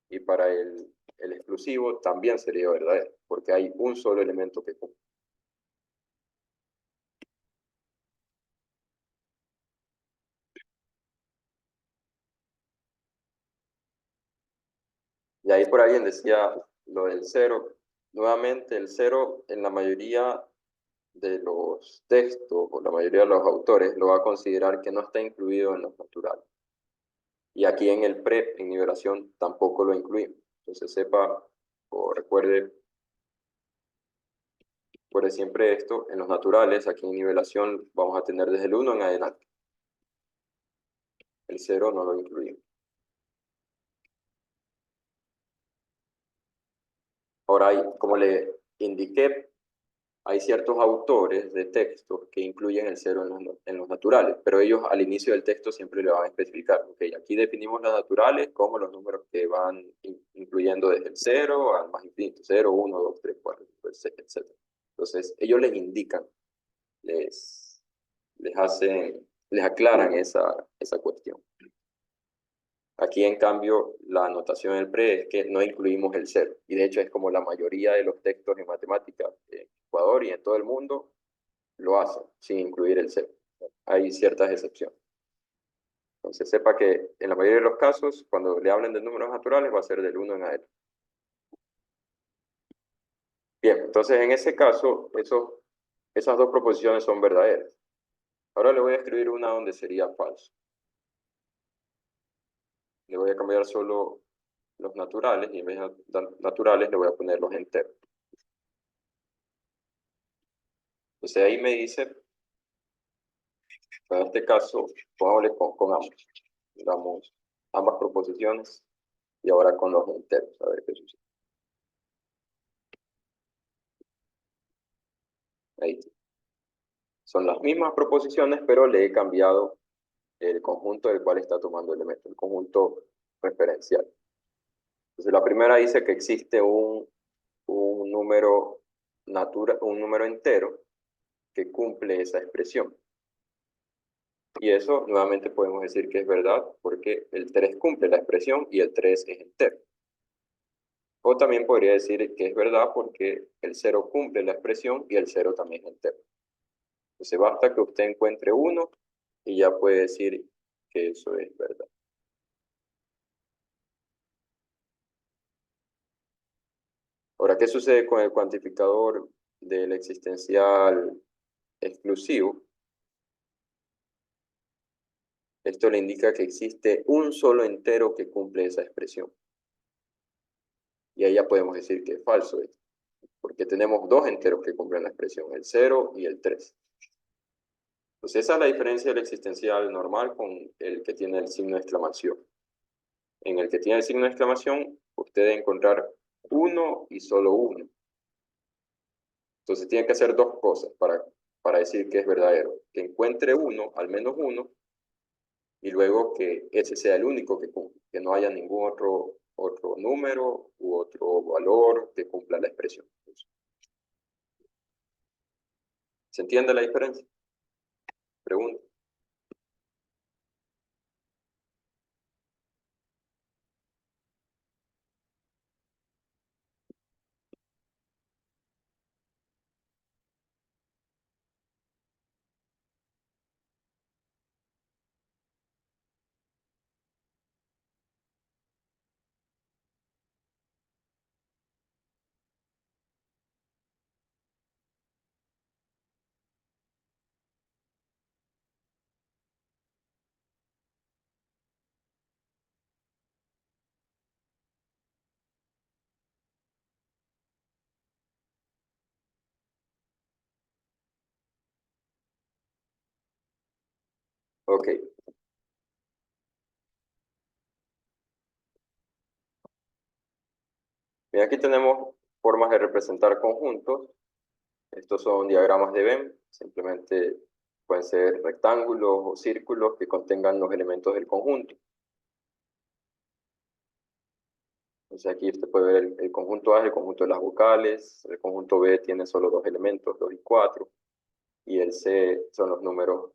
B: y para el exclusivo también sería verdadera, porque hay un solo elemento que cumple. Y ahí por alguien decía lo del 0. Nuevamente, el 0 en la mayoría de los textos o la mayoría de los autores lo va a considerar que no está incluido en los naturales. Y aquí en el PREP, en nivelación, tampoco lo incluimos. Entonces sepa o recuerde siempre esto, en los naturales, aquí en nivelación vamos a tener desde el 1 en adelante. El 0 no lo incluimos. Ahora, como le indiqué, hay ciertos autores de textos que incluyen el 0 en los naturales, pero ellos al inicio del texto siempre le van a especificar, ok, aquí definimos los naturales como los números que van incluyendo desde el 0 al más infinito, 0, 1, 2, 3, 4, 5, 6, etc. Entonces, ellos les indican, les aclaran esa cuestión. Aquí, en cambio, la anotación del pre es que no incluimos el cero. Y de hecho es como la mayoría de los textos en matemáticas en Ecuador y en todo el mundo lo hacen sin incluir el cero. Hay ciertas excepciones. Entonces sepa que en la mayoría de los casos, cuando le hablen de números naturales, va a ser del 1 en adelante. Bien, entonces en ese caso, esas dos proposiciones son verdaderas. Ahora le voy a escribir una donde sería falso. Le voy a cambiar solo los naturales y en vez de naturales le voy a poner los enteros. Entonces ahí me dice, en este caso, pongámosle con ambos. Damos ambas proposiciones y ahora con los enteros, a ver qué sucede. Ahí. Son las mismas proposiciones, pero le he cambiado el conjunto del cual está tomando el elemento, el conjunto referencial. Entonces la primera dice que existe un número un número entero que cumple esa expresión. Y eso nuevamente podemos decir que es verdad porque el 3 cumple la expresión y el 3 es entero. O también podría decir que es verdad porque el 0 cumple la expresión y el 0 también es entero. Entonces basta que usted encuentre uno y ya puede decir que eso es verdad. Ahora, ¿qué sucede con el cuantificador del existencial exclusivo? Esto le indica que existe un solo entero que cumple esa expresión. Y ahí ya podemos decir que es falso esto, porque tenemos dos enteros que cumplen la expresión, el 0 y el 3. Entonces esa es la diferencia del existencial normal con el que tiene el signo de exclamación. En el que tiene el signo de exclamación, usted debe encontrar uno y solo uno. Entonces tiene que hacer dos cosas para decir que es verdadero. Que encuentre uno, al menos uno, y luego que ese sea el único que cumple, que no haya ningún otro número u otro valor que cumpla la expresión. ¿Se entiende la diferencia? Pregunta. Ok. Bien, aquí tenemos formas de representar conjuntos. Estos son diagramas de Venn. Simplemente pueden ser rectángulos o círculos que contengan los elementos del conjunto. Entonces aquí usted puede ver el conjunto A es el conjunto de las vocales, el conjunto B tiene solo dos elementos, 2 y 4, y el C son los números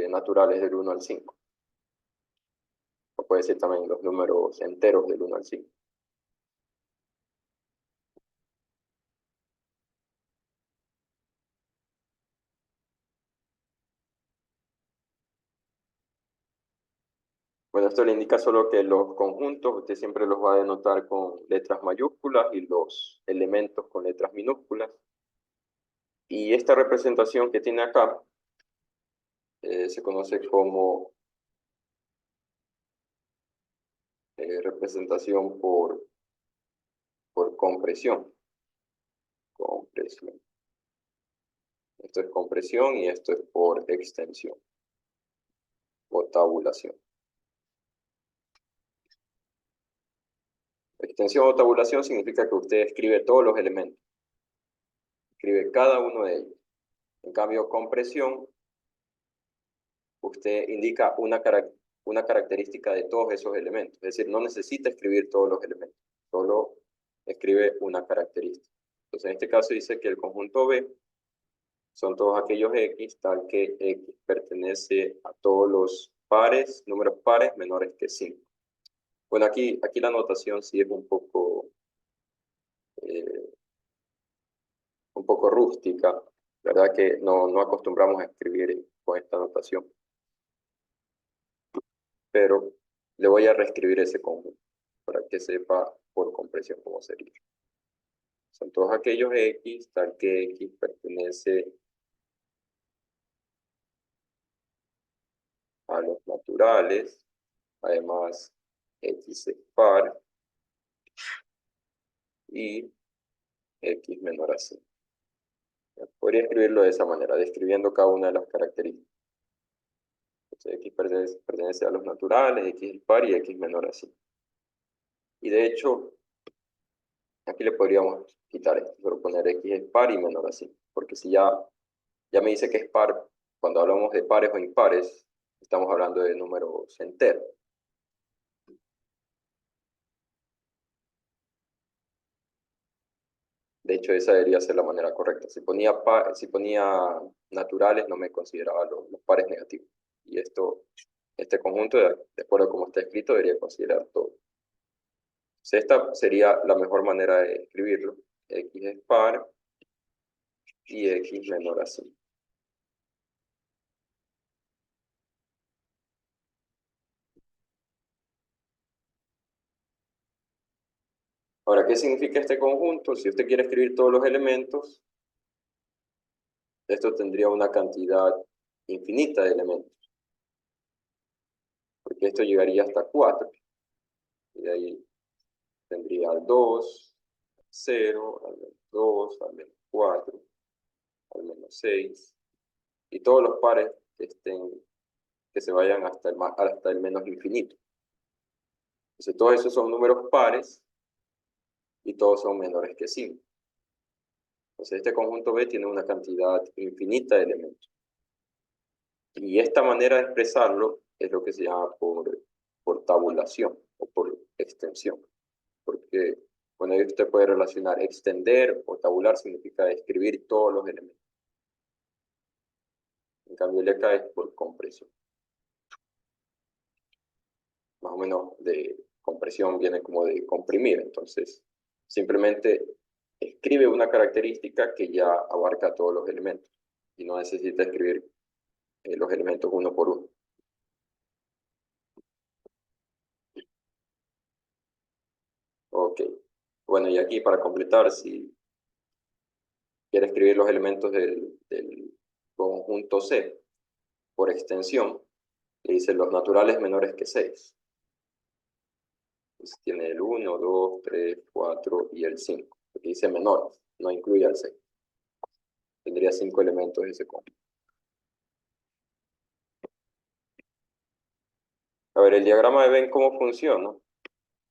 B: naturales del 1 al 5. O puede ser también los números enteros del 1 al 5. Bueno, esto le indica solo que los conjuntos usted siempre los va a denotar con letras mayúsculas y los elementos con letras minúsculas. Y esta representación que tiene acá se conoce como representación por compresión. Compresión. Esto es compresión y esto es por extensión o tabulación. Extensión o tabulación significa que usted escribe todos los elementos. Escribe cada uno de ellos. En cambio, compresión, usted indica una característica de todos esos elementos. Es decir, no necesita escribir todos los elementos, solo escribe una característica. Entonces, en este caso dice que el conjunto B son todos aquellos X, tal que X pertenece a todos los pares, números pares menores que 5. Bueno, aquí la notación sí es eh, un poco rústica, ¿verdad? Que no acostumbramos a escribir con esta notación, pero le voy a reescribir ese conjunto para que sepa por compresión cómo sería. Son todos aquellos X, tal que X pertenece a los naturales, además X es par y X menor a 5. Podría escribirlo de esa manera, describiendo cada una de las características. Entonces, X pertenece a los naturales, X es par y X menor a 5. Y de hecho, aquí le podríamos quitar esto, solo poner X es par y menor a 5. Porque si ya me dice que es par, cuando hablamos de pares o impares, estamos hablando de números enteros. De hecho, esa debería ser la manera correcta. Si ponía naturales, no me consideraba los pares negativos. Y este conjunto, de acuerdo a cómo está escrito, debería considerar todo. Entonces, esta sería la mejor manera de escribirlo. X es par y X menor a 5. Ahora, ¿qué significa este conjunto? Si usted quiere escribir todos los elementos, esto tendría una cantidad infinita de elementos, porque esto llegaría hasta 4. Y de ahí tendría al 2, 0, al menos 2, al menos 4, al menos 6, y todos los pares que se vayan hasta el menos infinito. Entonces, todos esos son números pares y todos son menores que 5. Entonces, este conjunto B tiene una cantidad infinita de elementos. Y esta manera de expresarlo es lo que se llama por tabulación o por extensión. Porque bueno, ahí usted puede relacionar extender o tabular significa escribir todos los elementos. En cambio, el ECA es por compresión. Más o menos de compresión viene como de comprimir. Entonces, simplemente escribe una característica que ya abarca todos los elementos y no necesita escribir los elementos uno por uno. Ok. Bueno, y aquí para completar, si quiere escribir los elementos del conjunto C por extensión, le dice los naturales menores que 6. Entonces tiene el 1, 2, 3, 4 y el 5. Aquí dice menores, no incluye el 6. Tendría 5 elementos ese conjunto. A ver, el diagrama de Venn, ¿cómo funciona?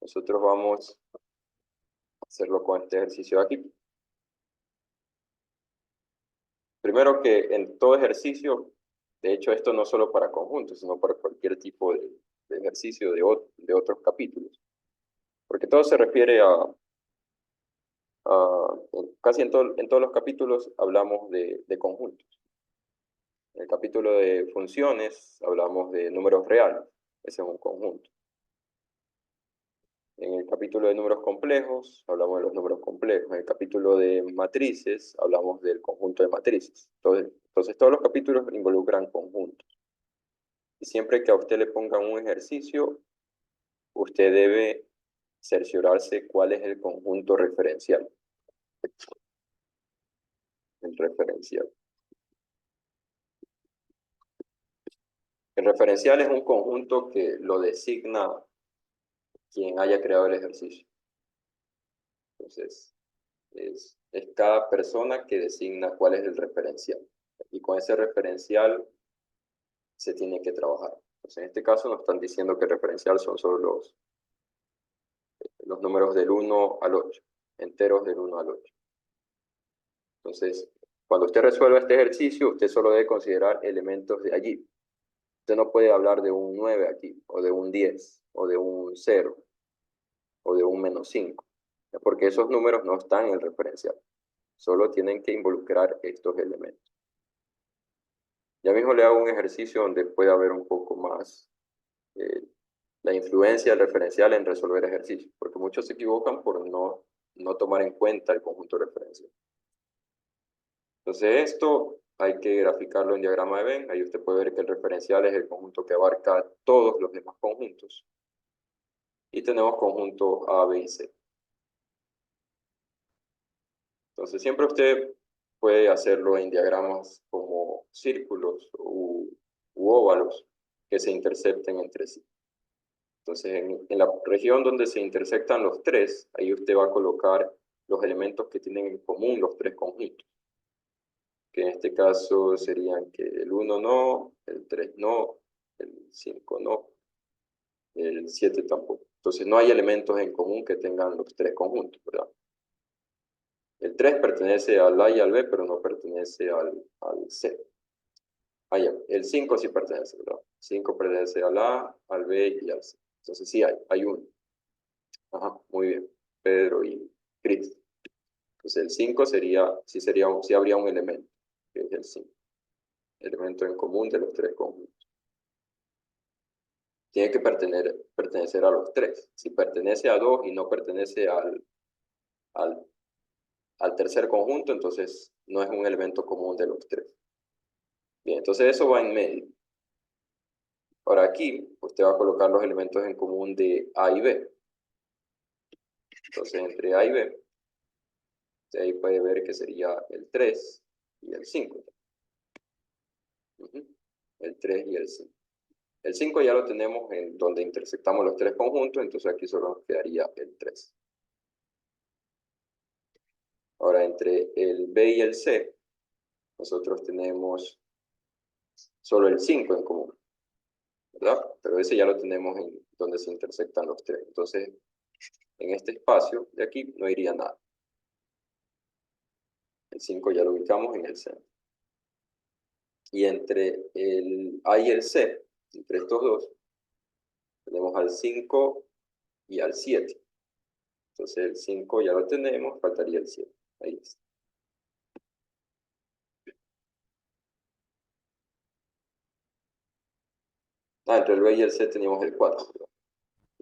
B: Nosotros vamos a hacerlo con este ejercicio de aquí. Primero que en todo ejercicio, de hecho esto no solo para conjuntos, sino para cualquier tipo de ejercicio de otros capítulos. Porque todo se refiere casi en todos los capítulos hablamos de conjuntos. En el capítulo de funciones hablamos de números reales, ese es un conjunto. En el capítulo de números complejos hablamos de los números complejos. En el capítulo de matrices hablamos del conjunto de matrices. Entonces todos los capítulos involucran conjuntos. Y siempre que a usted le pongan un ejercicio, usted debe cerciorarse cuál es el conjunto referencial. El referencial. El referencial es un conjunto que lo designa quien haya creado el ejercicio. Entonces, es cada persona que designa cuál es el referencial. Y con ese referencial se tiene que trabajar. Entonces, en este caso nos están diciendo que el referencial son solo los números del 1 al 8, enteros del 1 al 8. Entonces, cuando usted resuelva este ejercicio, usted solo debe considerar elementos de allí. Usted no puede hablar de un 9 aquí, o de un 10, o de un 0, o de un -5, porque esos números no están en el referencial. Solo tienen que involucrar estos elementos. Ya mismo le hago un ejercicio donde pueda haber un poco más la influencia del referencial en resolver ejercicios, porque muchos se equivocan por no tomar en cuenta el conjunto referencial. Entonces esto hay que graficarlo en diagrama de Venn. Ahí usted puede ver que el referencial es el conjunto que abarca todos los demás conjuntos. Y tenemos conjuntos A, B y C. Entonces siempre usted puede hacerlo en diagramas como círculos u óvalos que se intercepten entre sí. Entonces en la región donde se intersectan los tres, ahí usted va a colocar los elementos que tienen en común los tres conjuntos. Que en este caso serían que el 1 no, el 3 no, el 5 no, el 7 tampoco. Entonces no hay elementos en común que tengan los tres conjuntos, ¿verdad? El 3 pertenece al A y al B, pero no pertenece al C. Ah, ya. El 5 sí pertenece, ¿verdad? 5 pertenece al A, al B y al C. Entonces sí hay uno. Ajá, muy bien. Pedro y Cris. Entonces el 5 sí habría un elemento, que es el 5. Elemento en común de los tres conjuntos. Tiene que pertenecer a los tres. Si pertenece a dos y no pertenece al tercer conjunto, entonces no es un elemento común de los tres. Bien, entonces eso va en medio. Ahora aquí, usted va a colocar los elementos en común de A y B. Entonces entre A y B, usted ahí puede ver que sería el 3 y el 5. El 3 y el 5. El 5 ya lo tenemos en donde intersectamos los tres conjuntos, entonces aquí solo nos quedaría el 3. Ahora, entre el B y el C, nosotros tenemos solo el 5 en común, ¿verdad? Pero ese ya lo tenemos en donde se intersectan los tres. Entonces, en este espacio de aquí no iría nada. El 5 ya lo ubicamos en el centro. Y entre el A y el C, entre estos dos, tenemos al 5 y al 7. Entonces el 5 ya lo tenemos, faltaría el 7. Ahí está. Entre el B y el C teníamos el 4, ¿verdad?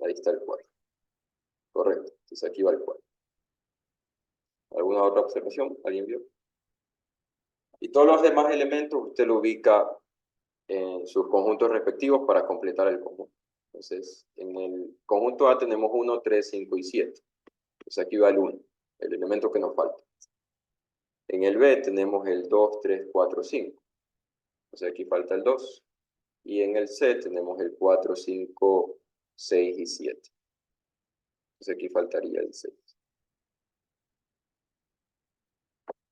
B: Ahí está el 4. Correcto. Entonces aquí va el 4. ¿Alguna otra observación? ¿Alguien vio? Y todos los demás elementos usted lo ubica en sus conjuntos respectivos para completar el conjunto. Entonces, en el conjunto A tenemos 1, 3, 5 y 7. Entonces aquí va el 1, el elemento que nos falta. En el B tenemos el 2, 3, 4, 5. Entonces aquí falta el 2. Y en el C tenemos el 4, 5, 6 y 7. Entonces aquí faltaría el 6.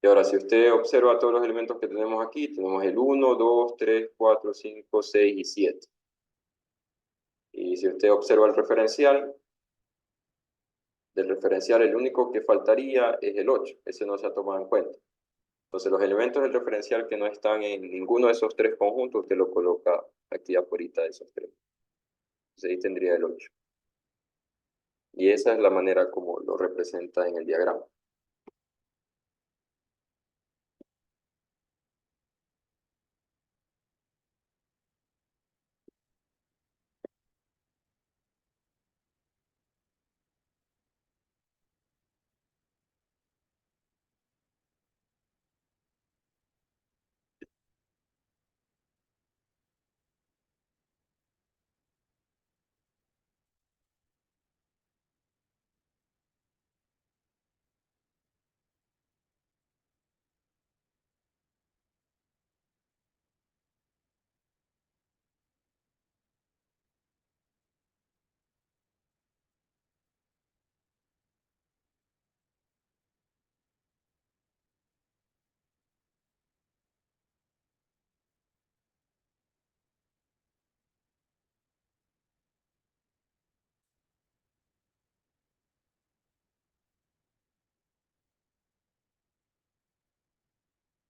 B: Y ahora, si usted observa todos los elementos que tenemos aquí, tenemos el 1, 2, 3, 4, 5, 6 y 7. Y si usted observa el referencial, del referencial el único que faltaría es el 8. Ese no se ha tomado en cuenta. Entonces, los elementos del referencial que no están en ninguno de esos tres conjuntos, usted lo coloca aquí afuera de esos tres. Entonces, ahí tendría el 8. Y esa es la manera como lo representa en el diagrama.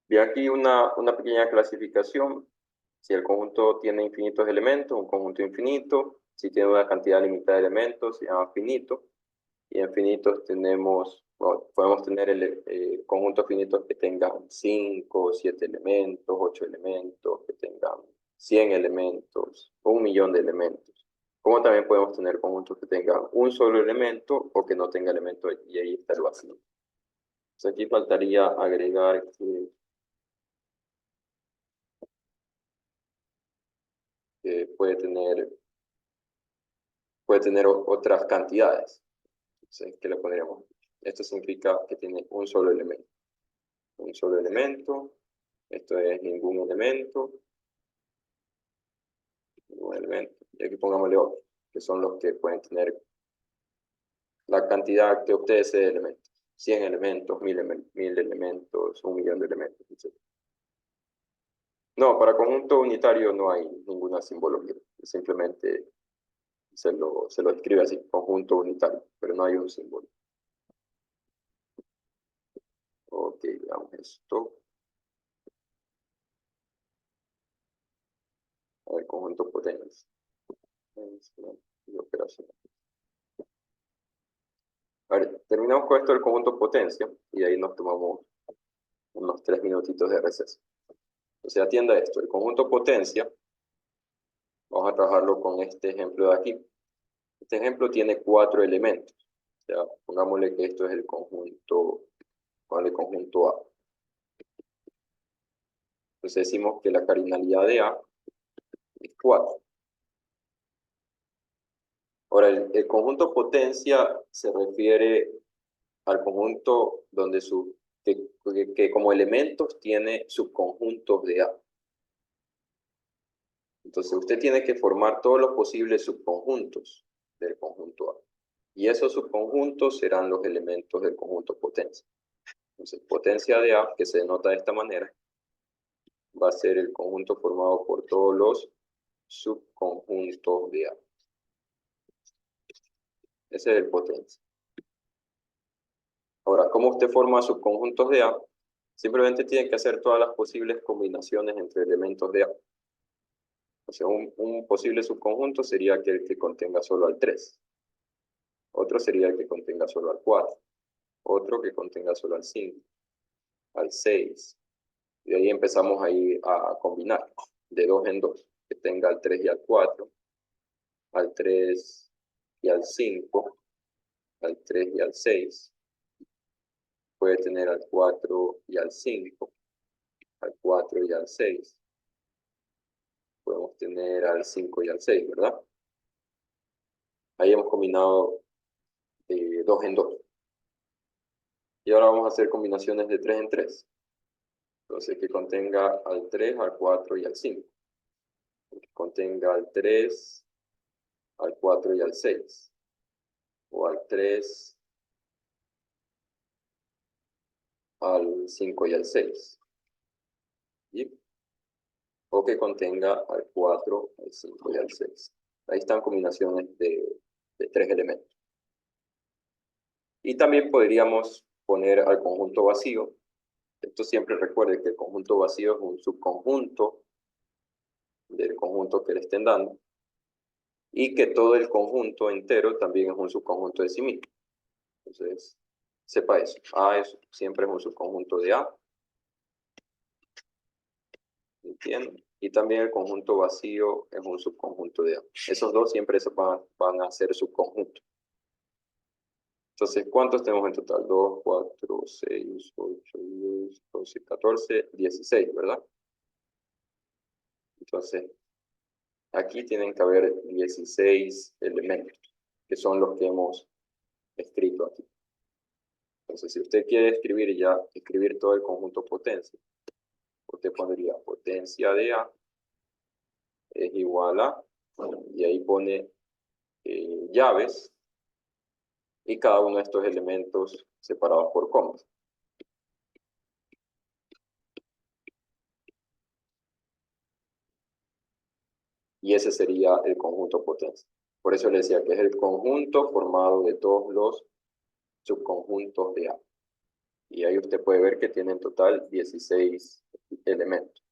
B: Y aquí una pequeña clasificación. Si el conjunto tiene infinitos elementos, un conjunto infinito. Si tiene una cantidad limitada de elementos, se llama finito. Y en finitos tenemos, bueno, podemos tener conjuntos finitos que tengan 5, 7 elementos, 8 elementos, que tengan 100 elementos, 1 millón de elementos. Como también podemos tener conjuntos que tengan un solo elemento o que no tenga elemento y ahí está el vacío. Entonces aquí faltaría agregar que puede tener otras cantidades. Entonces, ¿qué le pondríamos? Esto significa que tiene un solo elemento. Un solo elemento. Esto es ningún elemento. Ningún elemento. Y aquí pongámosle otro, que son los que pueden tener la cantidad que obedece de elementos. 100 elementos, 1000 elementos, 1.000.000 de elementos, etc. No, para conjunto unitario no hay ninguna simbología. Simplemente se lo escribe así, conjunto unitario, pero no hay un símbolo. Ok, veamos esto. A ver, conjunto potencia. Y operación. A ver, terminamos con esto del conjunto potencia y ahí nos tomamos unos 3 minutitos de receso. Entonces atienda esto, el conjunto potencia, vamos a trabajarlo con este ejemplo de aquí. Este ejemplo tiene 4 elementos. O sea, pongámosle que esto es el conjunto, el conjunto A. Entonces decimos que la cardinalidad de A es 4. Ahora, el conjunto potencia se refiere al conjunto donde que como elementos tiene subconjuntos de A. Entonces usted tiene que formar todos los posibles subconjuntos del conjunto A. Y esos subconjuntos serán los elementos del conjunto potencia. Entonces, potencia de A, que se denota de esta manera, va a ser el conjunto formado por todos los subconjuntos de A. Ese es el potencia. Ahora, ¿cómo usted forma subconjuntos de A? Simplemente tiene que hacer todas las posibles combinaciones entre elementos de A. O sea, un posible subconjunto sería aquel que contenga solo al 3. Otro sería el que contenga solo al 4. Otro que contenga solo al 5, al 6. Y de ahí empezamos ahí a combinar de 2 en 2, que tenga al 3 y al 4, al 3 y al 5, al 3 y al 6. Puede tener al 4 y al 5, al 4 y al 6. Podemos tener al 5 y al 6, ¿verdad? Ahí hemos combinado 2 en 2. Y ahora vamos a hacer combinaciones de 3 en 3. Entonces, que contenga al 3, al 4 y al 5. Que contenga al 3, al 4 y al 6. O al 3, al 5 y al 6. ¿Sí? O que contenga al 4, al 5 y al 6. Ahí están combinaciones de 3 elementos. Y también podríamos poner al conjunto vacío. Esto siempre recuerde que el conjunto vacío es un subconjunto del conjunto que le estén dando. Y que todo el conjunto entero también es un subconjunto de sí mismo. Entonces, sepa eso. A siempre es un subconjunto de A. ¿Entienden? Y también el conjunto vacío es un subconjunto de A. Esos dos siempre van a ser subconjuntos. Entonces, ¿cuántos tenemos en total? 2, 4, 6, 8, 10, 12, 14, 16, ¿verdad? Entonces, aquí tienen que haber 16 elementos, que son los que hemos escrito aquí. Entonces, si usted quiere escribir todo el conjunto potencia, usted pondría potencia de A es igual a, y ahí pone llaves, y cada uno de estos elementos separados por comas. Y ese sería el conjunto potencia. Por eso le decía que es el conjunto formado de todos los subconjuntos de A. Y ahí usted puede ver que tiene en total 16 elementos.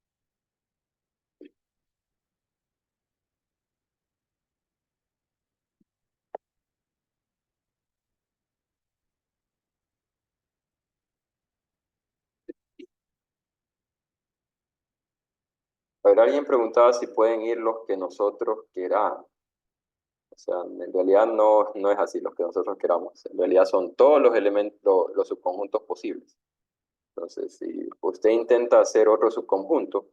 B: A ver, alguien preguntaba si pueden ir los que nosotros queramos. O sea, en realidad no es así lo que nosotros queramos. En realidad son todos los elementos, los subconjuntos posibles. Entonces, si usted intenta hacer otro subconjunto,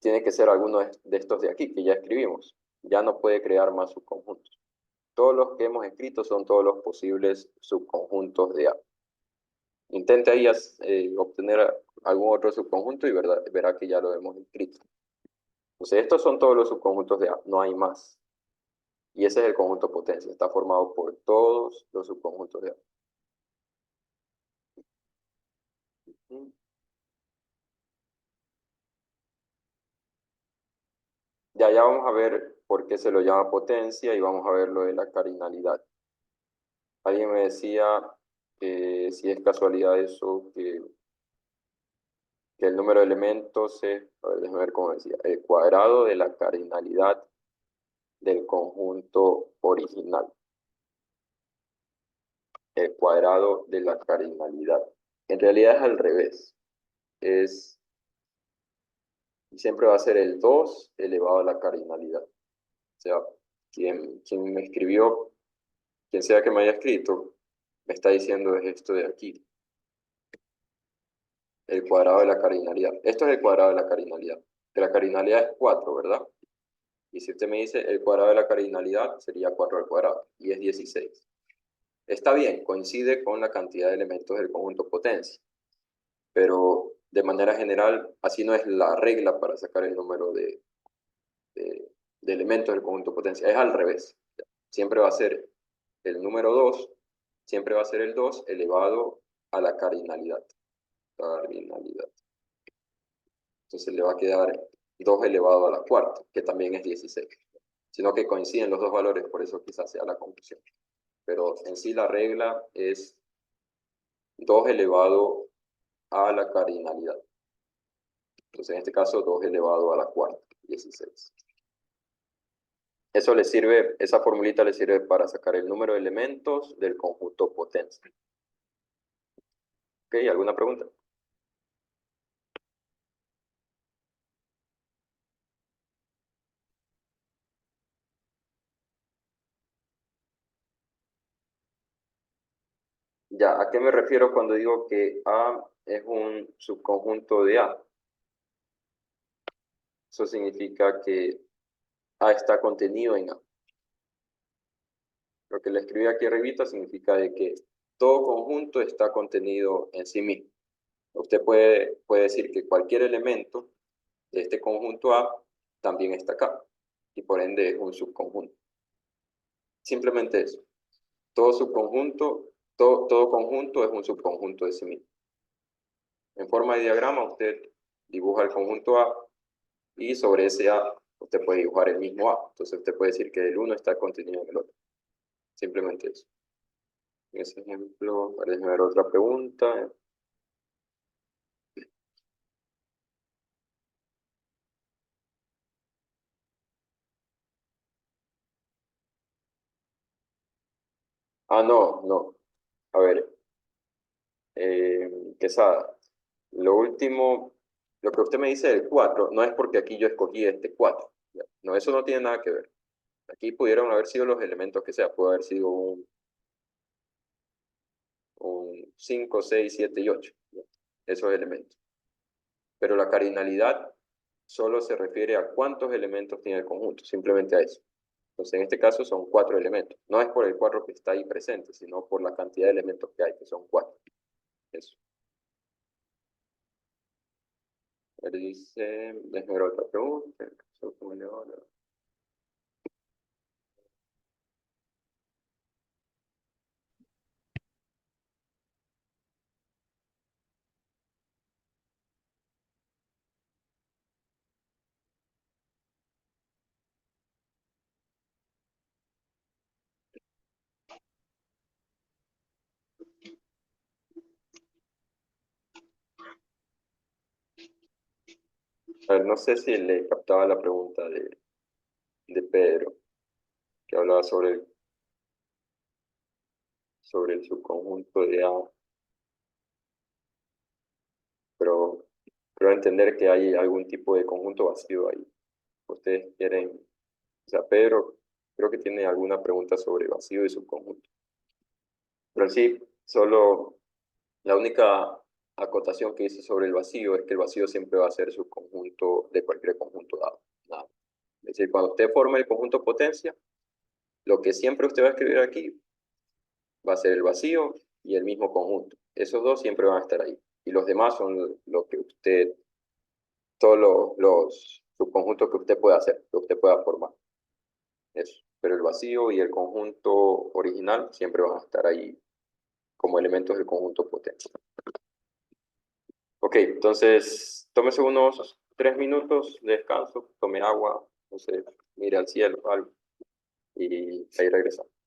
B: tiene que ser alguno de estos de aquí que ya escribimos. Ya no puede crear más subconjuntos. Todos los que hemos escrito son todos los posibles subconjuntos de A. Intente ahí obtener algún otro subconjunto y verá que ya lo hemos escrito. Entonces, estos son todos los subconjuntos de A, no hay más. Y ese es el conjunto potencia, está formado por todos los subconjuntos de A. Ya vamos a ver por qué se lo llama potencia y vamos a ver lo de la cardinalidad. Alguien me decía que si es casualidad eso, que el número de elementos es, a ver, déjame ver cómo decía, el cuadrado de la cardinalidad del conjunto original. El cuadrado de la cardinalidad. En realidad es al revés. Siempre va a ser el 2 elevado a la cardinalidad. O sea, quien me escribió, quien sea que me haya escrito, me está diciendo es esto de aquí. El cuadrado de la cardinalidad. Esto es el cuadrado de la cardinalidad. Que la cardinalidad es 4, ¿verdad? Y si usted me dice el cuadrado de la cardinalidad, sería 4 al cuadrado. Y es 16. Está bien, coincide con la cantidad de elementos del conjunto potencia. Pero de manera general, así no es la regla para sacar el número de elementos del conjunto potencia. Es al revés. Siempre va a ser el número 2, siempre va a ser el 2 elevado a la cardinalidad. Cardinalidad. Entonces le va a quedar 2 elevado a la cuarta, que también es 16. Sino que coinciden los dos valores, por eso quizás sea la confusión. Pero en sí la regla es 2 elevado a la cardinalidad. Entonces en este caso 2 elevado a la cuarta, 16. Eso le sirve, esa formulita le sirve para sacar el número de elementos del conjunto potencia. ¿Ok? ¿Alguna pregunta? Ya, ¿a qué me refiero cuando digo que A es un subconjunto de A? Eso significa que A está contenido en A. Lo que le escribí aquí arribita significa de que todo conjunto está contenido en sí mismo. Usted puede decir que cualquier elemento de este conjunto A también está acá, y por ende es un subconjunto. Simplemente eso. Todo subconjunto, todo conjunto es un subconjunto de sí mismo. En forma de diagrama, usted dibuja el conjunto A y sobre ese A usted puede dibujar el mismo A. Entonces usted puede decir que el uno está contenido en el otro. Simplemente eso. En ese ejemplo, parece haber otra pregunta. Ah, no. A ver, Quesada. Lo último, lo que usted me dice del 4, no es porque aquí yo escogí este 4. ¿Ya? No, eso no tiene nada que ver. Aquí pudieron haber sido los elementos que sea. Puede haber sido un 5, 6, 7 y 8. ¿Ya? Esos elementos. Pero la cardinalidad solo se refiere a cuántos elementos tiene el conjunto, simplemente a eso. Entonces, en este caso son 4 elementos. No es por el 4 que está ahí presente, sino por la cantidad de elementos que hay, que son 4. Eso. Él dice, déjame ver otra pregunta. A ver, no sé si le captaba la pregunta de Pedro, que hablaba sobre el subconjunto de A, pero creo entender que hay algún tipo de conjunto vacío ahí. Ustedes quieren, o sea, Pedro creo que tiene alguna pregunta sobre vacío y subconjunto. Pero en sí, solo la única acotación que hice sobre el vacío es que el vacío siempre va a ser subconjunto de cualquier conjunto dado. Nada. Es decir, cuando usted forma el conjunto potencia, lo que siempre usted va a escribir aquí va a ser el vacío y el mismo conjunto. Esos dos siempre van a estar ahí. Y los demás son lo que usted, todos los subconjuntos que usted pueda hacer, que usted pueda formar. Eso. Pero el vacío y el conjunto original siempre van a estar ahí como elementos del conjunto potencia. Ok, entonces tómese unos 3 minutos de descanso, tome agua, no sé, mire al cielo, algo, y ahí regresamos.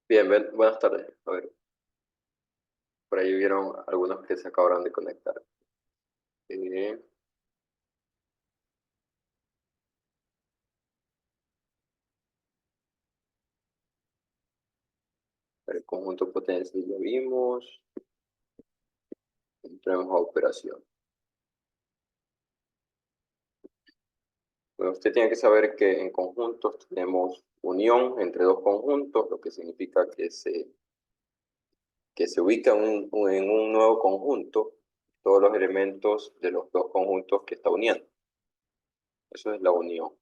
B: Bien, buenas tardes. A ver, por ahí vieron algunos que se acabaron de conectar. Eh, el conjunto potencial ya vimos. Entremos a operación. Bueno, usted tiene que saber que en conjuntos tenemos unión entre dos conjuntos, lo que significa que se ubica en un nuevo conjunto todos los elementos de los dos conjuntos que está uniendo. Eso es la unión.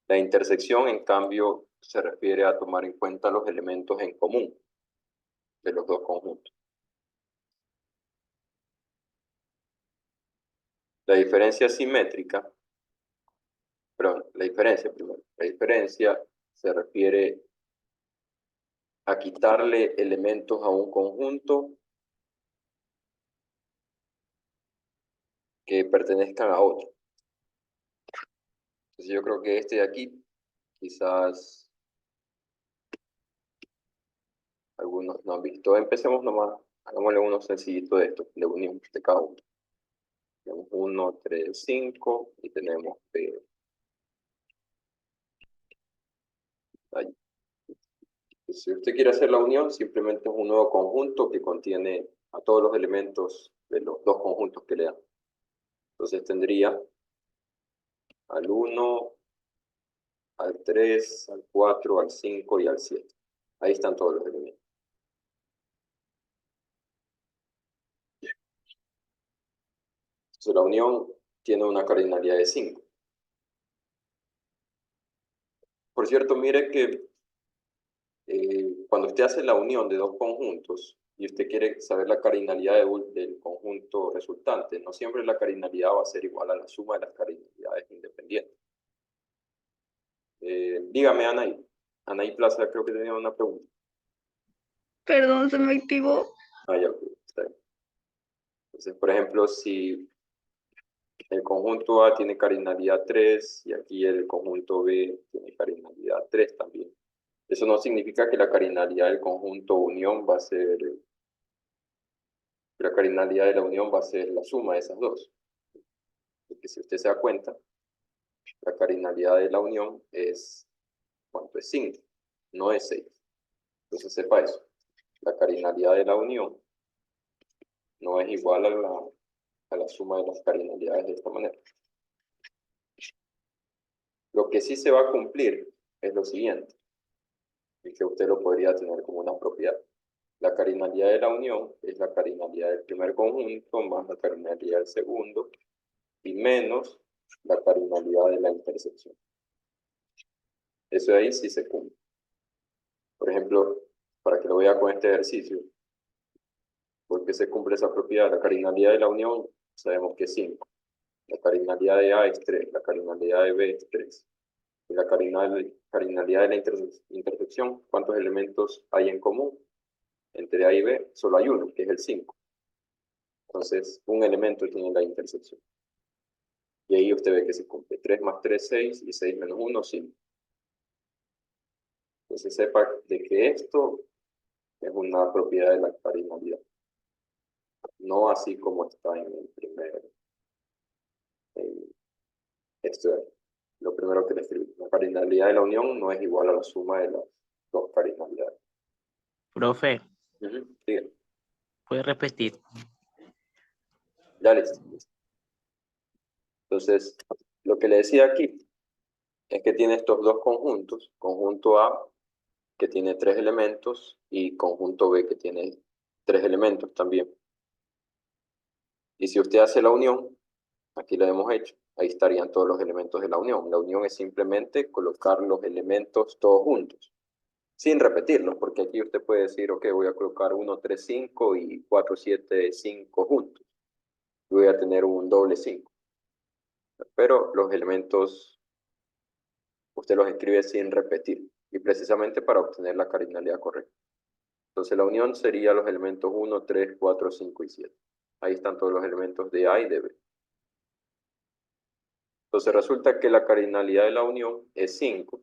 B: La intersección, en cambio, se refiere a tomar en cuenta los elementos en común de los dos conjuntos. La diferencia simétrica, perdón, la diferencia primero. La diferencia se refiere a quitarle elementos a un conjunto que pertenezcan a otro. Entonces yo creo que este de aquí, quizás algunos no han visto. Empecemos nomás, hagámosle uno sencillito de esto, de unión de cada uno. Tenemos 1, 3, 5 y tenemos ahí. Si usted quiere hacer la unión, simplemente es un nuevo conjunto que contiene a todos los elementos de los dos conjuntos que le dan. Entonces tendría al 1, al 3, al 4, al 5 y al 7. Ahí están todos los elementos. Entonces la unión tiene una cardinalidad de 5. Por cierto, mire que cuando usted hace la unión de dos conjuntos y usted quiere saber la cardinalidad del conjunto resultante, no siempre la cardinalidad va a ser igual a la suma de las cardinalidades independientes. Dígame, Anaí. Anaí Plaza, creo que tenía una pregunta.
E: Perdón, se me activó.
B: Ah, ya, ok, está bien. Entonces, por ejemplo, si el conjunto A tiene cardinalidad 3 y aquí el conjunto B tiene cardinalidad 3 también. Eso no significa que la cardinalidad del conjunto unión va a ser, la cardinalidad de la unión va a ser la suma de esas dos. Porque si usted se da cuenta, la cardinalidad de la unión es, ¿cuánto es? 5, no es 6. Entonces sepa eso. La cardinalidad de la unión no es igual a la suma de las cardinalidades de esta manera. Lo que sí se va a cumplir es lo siguiente, y que usted lo podría tener como una propiedad. La cardinalidad de la unión es la cardinalidad del primer conjunto más la cardinalidad del segundo y menos la cardinalidad de la intersección. Eso de ahí sí se cumple. Por ejemplo, para que lo vea con este ejercicio, ¿por qué se cumple esa propiedad? La cardinalidad de la unión sabemos que es 5. La cardinalidad de A es 3, la cardinalidad de B es 3. Y la cardinalidad de la intersección, ¿cuántos elementos hay en común? Entre A y B solo hay uno, que es el 5. Entonces, un elemento tiene la intersección. Y ahí usted ve que se cumple. 3 más 3, 6, y 6 menos 1, 5. Entonces, sepa de que esto es una propiedad de la cardinalidad. No así como está en el primer esto de ahí. Lo primero que le escribí. La cardinalidad de la unión no es igual a la suma de las dos cardinalidades.
F: Profe,
B: Dígame.
F: ¿puede repetir?
B: Ya listo. Entonces, lo que le decía aquí es que tiene estos dos conjuntos. Conjunto A, que tiene 3 elementos, y conjunto B, que tiene 3 elementos también. Y si usted hace la unión, aquí la hemos hecho, ahí estarían todos los elementos de la unión. La unión es simplemente colocar los elementos todos juntos, sin repetirlos, porque aquí usted puede decir, ok, voy a colocar 1, 3, 5 y 4, 7, 5 juntos. Y voy a tener un doble 5. Pero los elementos usted los escribe sin repetir, y precisamente para obtener la cardinalidad correcta. Entonces la unión sería los elementos 1, 3, 4, 5 y 7. Ahí están todos los elementos de A y de B. Entonces resulta que la cardinalidad de la unión es 5.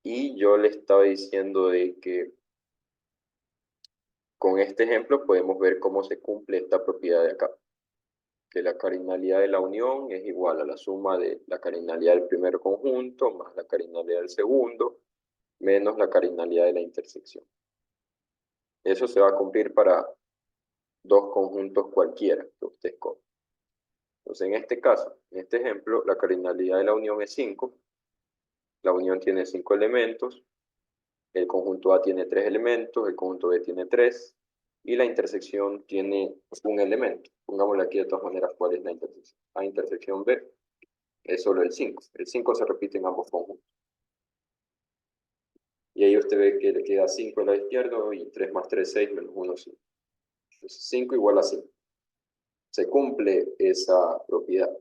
B: Y yo le estaba diciendo de que con este ejemplo podemos ver cómo se cumple esta propiedad de acá, que la cardinalidad de la unión es igual a la suma de la cardinalidad del primer conjunto más la cardinalidad del segundo, menos la cardinalidad de la intersección. Eso se va a cumplir para dos conjuntos cualquiera que usted escoja. Entonces, en este caso, en este ejemplo, la cardinalidad de la unión es 5. La unión tiene 5 elementos. El conjunto A tiene 3 elementos, el conjunto B tiene 3, y la intersección tiene un elemento. Pongámosle aquí de todas maneras cuál es la intersección. A intersección B es solo el 5. El 5 se repite en ambos conjuntos. Y ahí usted ve que le queda 5 al lado izquierdo y 3 más 3, 6, menos 1, 5. Entonces 5 igual a 5. Se cumple esa propiedad.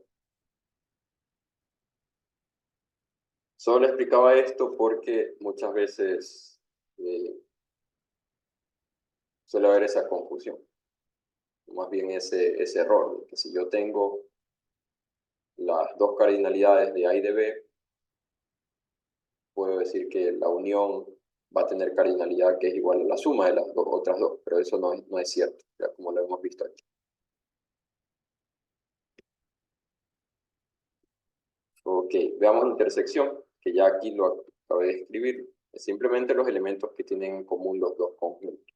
B: Solo explicaba esto porque muchas veces suele haber esa confusión. Más bien ese error, de que si yo tengo las dos cardinalidades de A y de B, puedo decir que la unión va a tener cardinalidad que es igual a la suma de las otras dos, pero eso no es cierto, ya como lo hemos visto aquí. Ok, veamos la intersección, que ya aquí lo acabé de escribir. Es simplemente los elementos que tienen en común los dos conjuntos.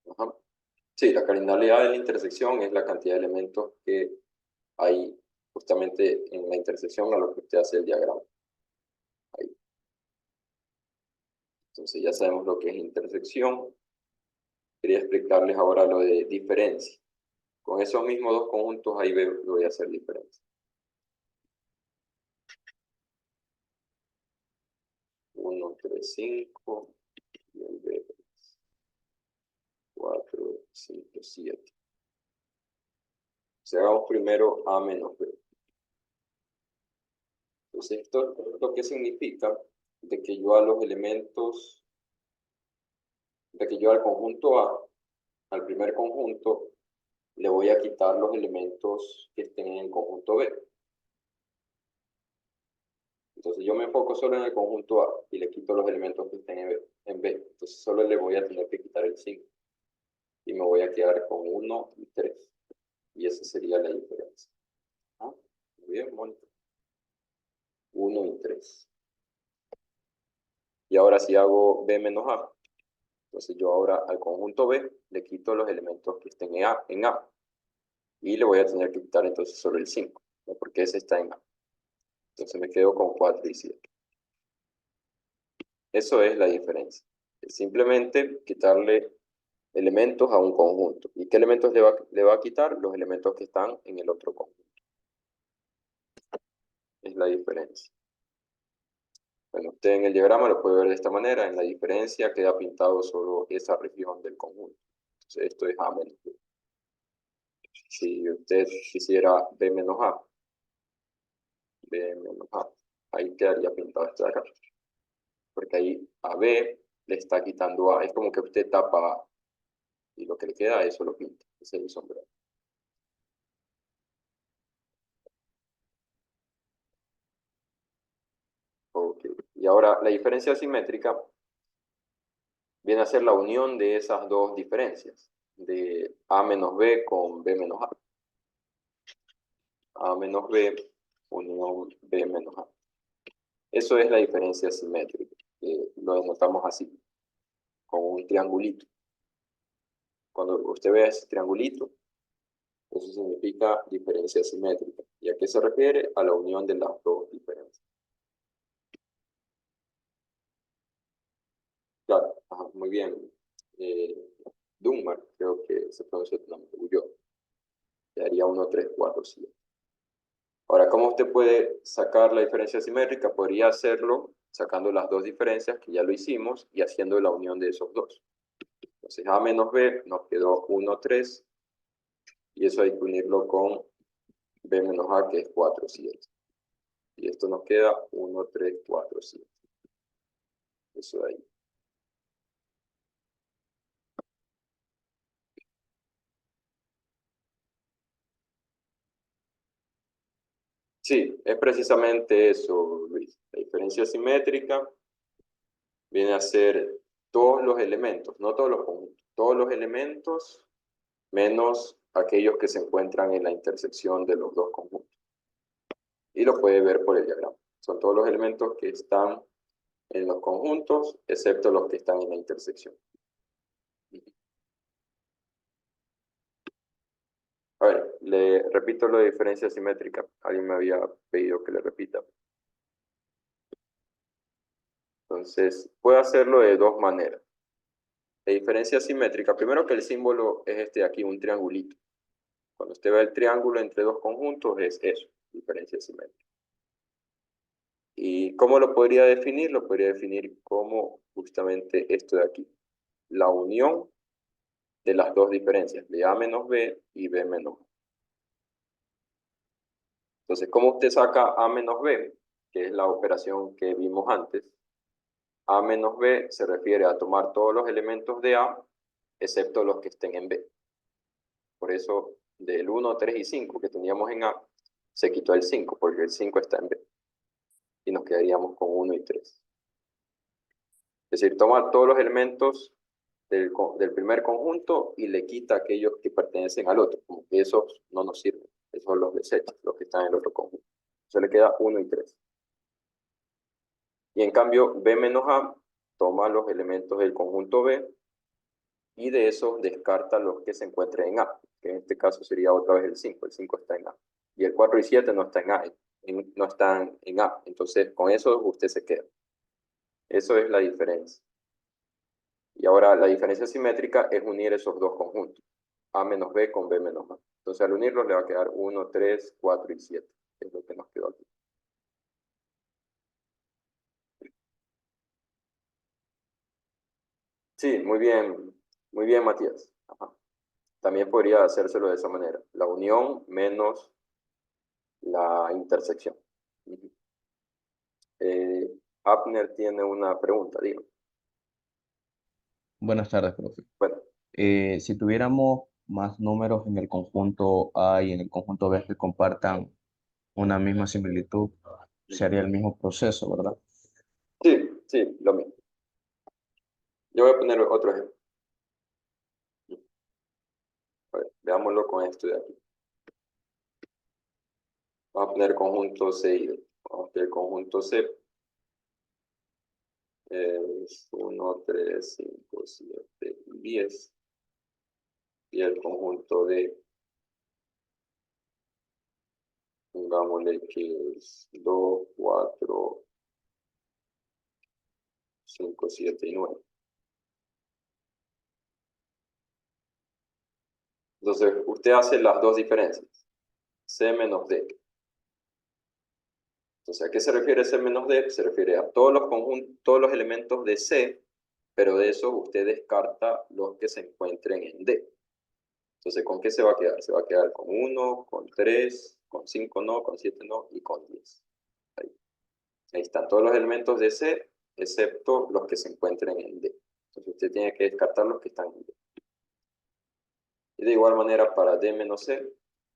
B: Ajá. Sí, la cardinalidad de la intersección es la cantidad de elementos que hay justamente en la intersección a lo que usted hace el diagrama. Ahí. Entonces ya sabemos lo que es intersección. Quería explicarles ahora lo de diferencia. Con esos mismos dos conjuntos ahí voy a hacer diferencia. 1, 3, 5 y el B 4, 5, 7. Hagamos primero A menos B. Entonces, ¿esto qué significa? De que yo a los elementos, de que yo al conjunto A, al primer conjunto, le voy a quitar los elementos que estén en el conjunto B. Entonces yo me enfoco solo en el conjunto A y le quito los elementos que estén en B. Entonces solo le voy a tener que quitar el 5. Y me voy a quedar con 1 y 3. Y esa sería la diferencia. ¿Ah? Muy bien, Mónica. 1 y 3. Y ahora si hago B menos A, entonces yo ahora al conjunto B le quito los elementos que estén en A. Y le voy a tener que quitar entonces solo el 5, ¿no? Porque ese está en A. Entonces me quedo con 4 y 7. Eso es la diferencia. Es simplemente quitarle elementos a un conjunto. ¿Y qué elementos le va a quitar? Los elementos que están en el otro conjunto. Es la diferencia. Bueno, usted en el diagrama lo puede ver de esta manera. En la diferencia queda pintado solo esa región del conjunto. Entonces esto es A menos B. Si usted quisiera B menos A, B menos A, ahí quedaría pintado esto de acá. Porque ahí a B le está quitando A. Es como que usted tapa A. Y lo que le queda, eso lo pinta. Ese es el sombrero. Ok. Y ahora la diferencia simétrica viene a ser la unión de esas dos diferencias, de A menos B con B menos A. A menos B, unión B menos A. Eso es la diferencia simétrica. Lo denotamos así, con un triangulito. Cuando usted vea ese triangulito, eso significa diferencia simétrica. ¿Y a qué se refiere? A la unión de las dos diferencias. Claro, ajá, muy bien. Dunbar, creo que se pronuncia tu nombre, Ulloa. Quedaría 1, 3, 4, 7. Ahora, ¿cómo usted puede sacar la diferencia simétrica? Podría hacerlo sacando las dos diferencias, que ya lo hicimos, y haciendo la unión de esos dos. Entonces, A menos B nos quedó 1, 3, y eso hay que unirlo con B menos A, que es 4, 7. Y esto nos queda 1, 3, 4, 7. Eso de ahí. Sí, es precisamente eso, Luis. La diferencia simétrica viene a ser todos los elementos, no todos los conjuntos, todos los elementos menos aquellos que se encuentran en la intersección de los dos conjuntos. Y lo puede ver por el diagrama. Son todos los elementos que están en los conjuntos, excepto los que están en la intersección. A ver, le repito lo de diferencia simétrica. Alguien me había pedido que le repita. Entonces, puedo hacerlo de dos maneras. La diferencia simétrica, primero que el símbolo es este de aquí, un triangulito. Cuando usted ve el triángulo entre dos conjuntos, es eso, diferencia simétrica. ¿Y cómo lo podría definir? Lo podría definir como justamente esto de aquí. La unión de las dos diferencias, de A menos B y B menos A. Entonces, ¿cómo usted saca A menos B? Que es la operación que vimos antes. A menos B se refiere a tomar todos los elementos de A, excepto los que estén en B. Por eso, del 1, 3 y 5 que teníamos en A, se quitó el 5, porque el 5 está en B. Y nos quedaríamos con 1 y 3. Es decir, toma todos los elementos del primer conjunto y le quita aquellos que pertenecen al otro, como que esos no nos sirven, esos los desechos, los que están en el otro conjunto. Se le queda 1 y 3. Y en cambio, B menos A toma los elementos del conjunto B y de esos descarta los que se encuentren en A, que en este caso sería otra vez el 5 está en A. Y el 4 y 7 no están en A, no están en A, entonces con eso usted se queda. Eso es la diferencia. Y ahora la diferencia simétrica es unir esos dos conjuntos, A menos B con B menos A. Entonces al unirlos le va a quedar 1, 3, 4 y 7, que es lo que nos quedó aquí. Sí, muy bien, Matías. Ajá. También podría hacérselo de esa manera, la unión menos la intersección. Abner tiene una pregunta, digo.
C: Buenas tardes, profe.
B: Bueno,
C: Si tuviéramos más números en el conjunto A y en el conjunto B que compartan una misma similitud, sería el mismo proceso, ¿verdad?
B: sí, lo mismo. Yo voy a poner otro ejemplo. A ver, veámoslo con esto de aquí. Vamos a poner conjunto C y D. Vamos a poner conjunto C. Es 1, 3, 5, 7, 10. Y el conjunto D, pongámosle que es 2, 4, 5, 7 y 9. Entonces, usted hace las dos diferencias. C menos D. Entonces, ¿a qué se refiere C menos D? Se refiere a todos los conjuntos, todos los elementos de C, pero de esos usted descarta los que se encuentren en D. Entonces, ¿con qué se va a quedar? Se va a quedar con 1, con 3, con 5 no, con 7 no y con 10. Ahí están todos los elementos de C, excepto los que se encuentren en D. Entonces, usted tiene que descartar los que están en D. Y de igual manera, para D menos C,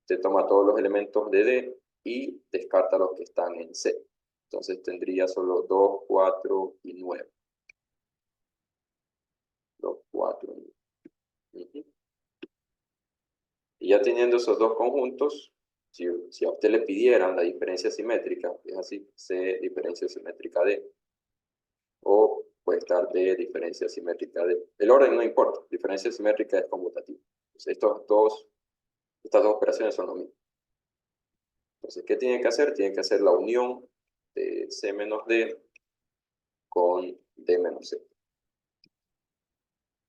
B: usted toma todos los elementos de D y descarta los que están en C. Entonces tendría solo 2, 4 y 9. 2, 4 y 9. Y ya teniendo esos dos conjuntos, si a usted le pidieran la diferencia simétrica, es así, C diferencia simétrica D, o puede estar D diferencia simétrica D. El orden no importa, diferencia simétrica es conmutativa. Entonces estas dos operaciones son lo mismo. Entonces, ¿qué tiene que hacer? Tiene que hacer la unión de C menos D con D menos C.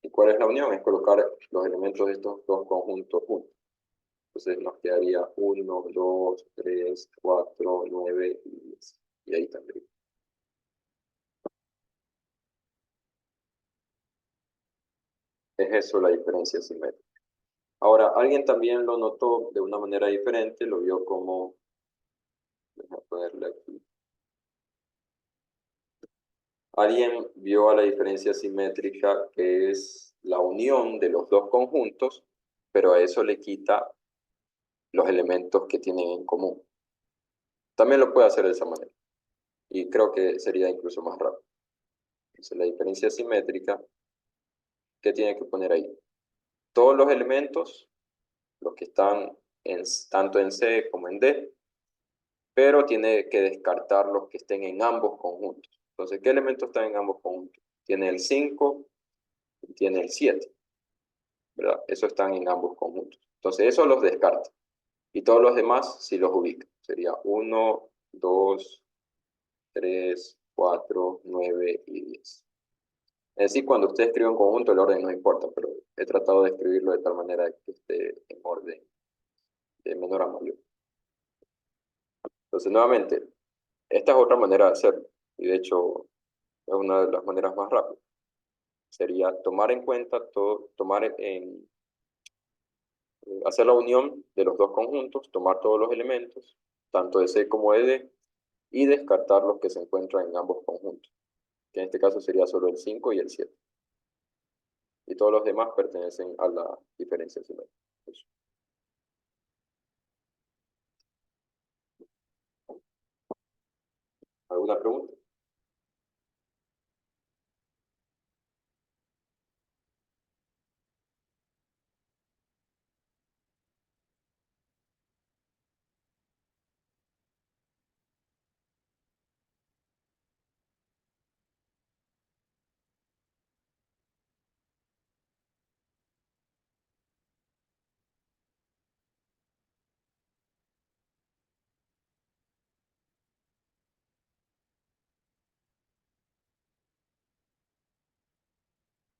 B: ¿Y cuál es la unión? Es colocar los elementos de estos dos conjuntos juntos. Entonces nos quedaría 1, 2, 3, 4, 9 y 10. Y ahí tendría. Es eso la diferencia simétrica. Ahora, alguien también lo notó de una manera diferente, lo vio como, déjame ponerle aquí. Alguien vio a la diferencia simétrica que es la unión de los dos conjuntos, pero a eso le quita los elementos que tienen en común. También lo puede hacer de esa manera. Y creo que sería incluso más rápido. Entonces, la diferencia simétrica, ¿qué tiene que poner ahí? Todos los elementos, los que están tanto en C como en D, pero tiene que descartar los que estén en ambos conjuntos. Entonces, ¿qué elementos están en ambos conjuntos? Tiene el 5 y tiene el 7, ¿verdad? Esos están en ambos conjuntos. Entonces, eso los descarta. Y todos los demás sí los ubica. Sería 1, 2, 3, 4, 9 y 10. Es decir, cuando usted escribe un conjunto, el orden no importa, pero he tratado de escribirlo de tal manera que esté en orden de menor a mayor. Entonces, nuevamente, esta es otra manera de hacerlo. Y de hecho, es una de las maneras más rápidas. Sería tomar en cuenta todo, hacer la unión de los dos conjuntos, tomar todos los elementos, tanto de C como de D, y descartar los que se encuentran en ambos conjuntos, que en este caso sería solo el 5 y el 7. Y todos los demás pertenecen a la diferencia simétrica. Eso. ¿Alguna pregunta?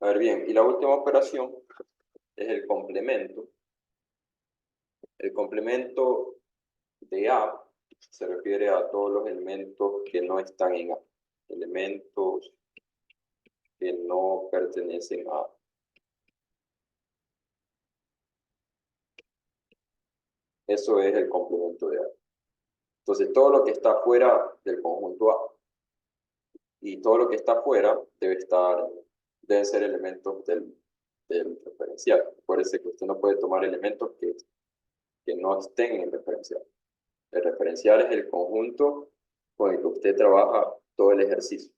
B: A ver, bien, y la última operación es el complemento. El complemento de A se refiere a todos los elementos que no están en A. Elementos que no pertenecen a A. Eso es el complemento de A. Entonces, todo lo que está fuera del conjunto A y todo lo que está fuera deben ser elementos del referencial. Acuérdense que usted no puede tomar elementos que no estén en el referencial. El referencial es el conjunto con el que usted trabaja todo el ejercicio.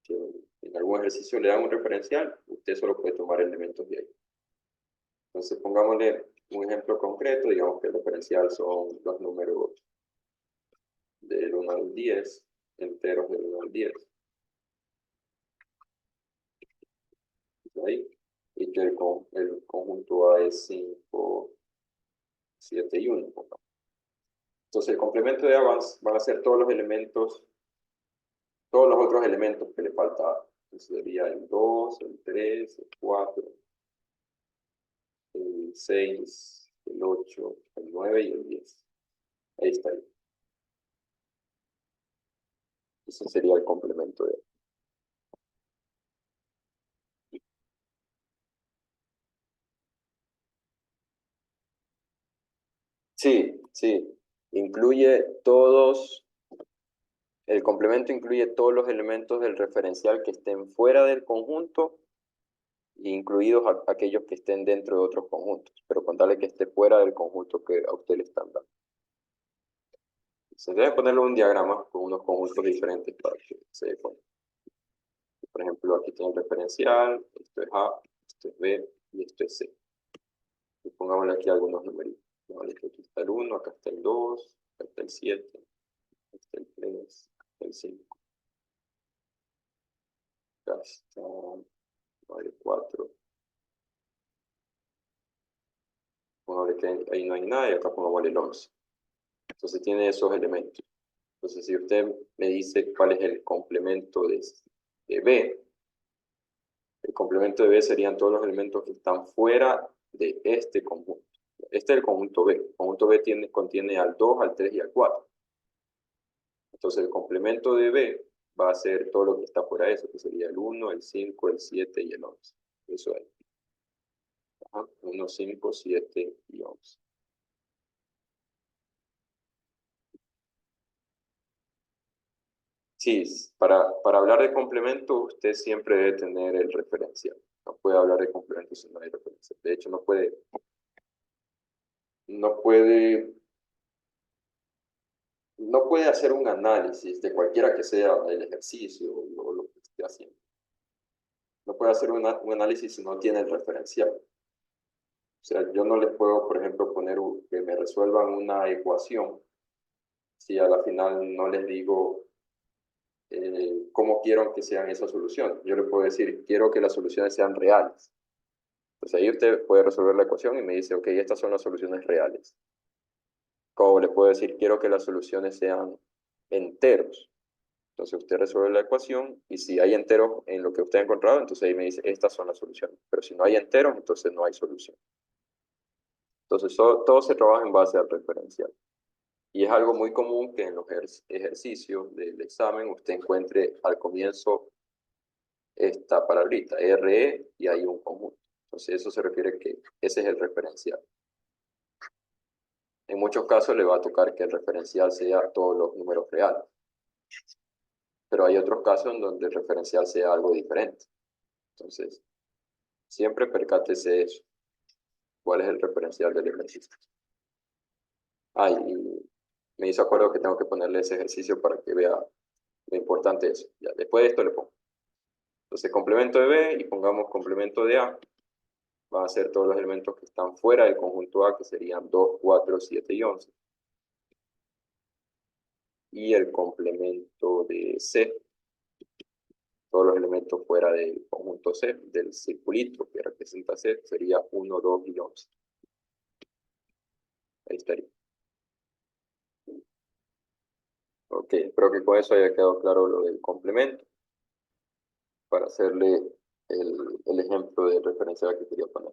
B: Si en algún ejercicio le dan un referencial, usted solo puede tomar elementos de ahí. Entonces, pongámosle un ejemplo concreto, digamos que el referencial son los números del 1 al 10, enteros del 1 al 10. Ahí. Y que el conjunto A es 5, 7 y 1. Entonces, el complemento de A van a ser todos los elementos, todos los otros elementos que le falta A. Entonces, sería el 2, el 3, el 4, el 6, el 8, el 9 y el 10. Ahí está. Ese sería el complemento de A. Sí, sí. Incluye todos, el complemento incluye todos los elementos del referencial que estén fuera del conjunto, incluidos aquellos que estén dentro de otros conjuntos, pero contarle que esté fuera del conjunto que a usted le están dando. Se debe ponerle un diagrama con unos conjuntos diferentes para que se dé cuenta. Por ejemplo, aquí tiene el referencial, esto es A, esto es B y esto es C. Y pongámosle aquí algunos numeritos. Vale, aquí está el 1, acá está el 2, acá está el 7, acá está el 3, acá está el 5. Acá está el 4. Pongámosle que ahí no hay nada y acá pongámosle el 11. Entonces tiene esos elementos. Entonces, si usted me dice cuál es el complemento de B, el complemento de B serían todos los elementos que están fuera de este conjunto. Este es el conjunto B. El conjunto B contiene al 2, al 3 y al 4. Entonces, el complemento de B va a ser todo lo que está fuera de eso, que sería el 1, el 5, el 7 y el 11. Eso es. 1, 5, 7 y 11. Sí, para hablar de complemento, usted siempre debe tener el referencial. No puede hablar de complemento si no hay referencial. De hecho, no puede no puede hacer un análisis de cualquiera que sea el ejercicio o lo que esté haciendo. No puede hacer un análisis si no tiene el referencial. O sea, yo no les puedo, por ejemplo, poner que me resuelvan una ecuación si a la final no les digo cómo quiero que sean esas soluciones. Yo les puedo decir, quiero que las soluciones sean reales. Entonces ahí usted puede resolver la ecuación y me dice, ok, estas son las soluciones reales. Como le puedo decir, quiero que las soluciones sean enteros. Entonces usted resuelve la ecuación y si hay enteros en lo que usted ha encontrado, entonces ahí me dice, estas son las soluciones. Pero si no hay enteros, entonces no hay solución. Entonces todo se trabaja en base al referencial. Y es algo muy común que en los ejercicios del examen usted encuentre al comienzo esta palabrita, RE, y hay un conjunto. Entonces eso se refiere que ese es el referencial. En muchos casos le va a tocar que el referencial sea todos los números reales. Pero hay otros casos en donde el referencial sea algo diferente. Entonces, siempre percátese de eso. ¿Cuál es el referencial del ejercicio? Y me hizo acuerdo que tengo que ponerle ese ejercicio para que vea lo importante de eso. Ya, después de esto le pongo. Entonces, complemento de B y pongamos complemento de A. Van a ser todos los elementos que están fuera del conjunto A, que serían 2, 4, 7 y 11. Y el complemento de C, todos los elementos fuera del conjunto C, del circulito que representa C, sería 1, 2 y 11. Ahí estaría. Ok, espero que con eso haya quedado claro lo del complemento, para hacerle el ejemplo de referencial que quería poner.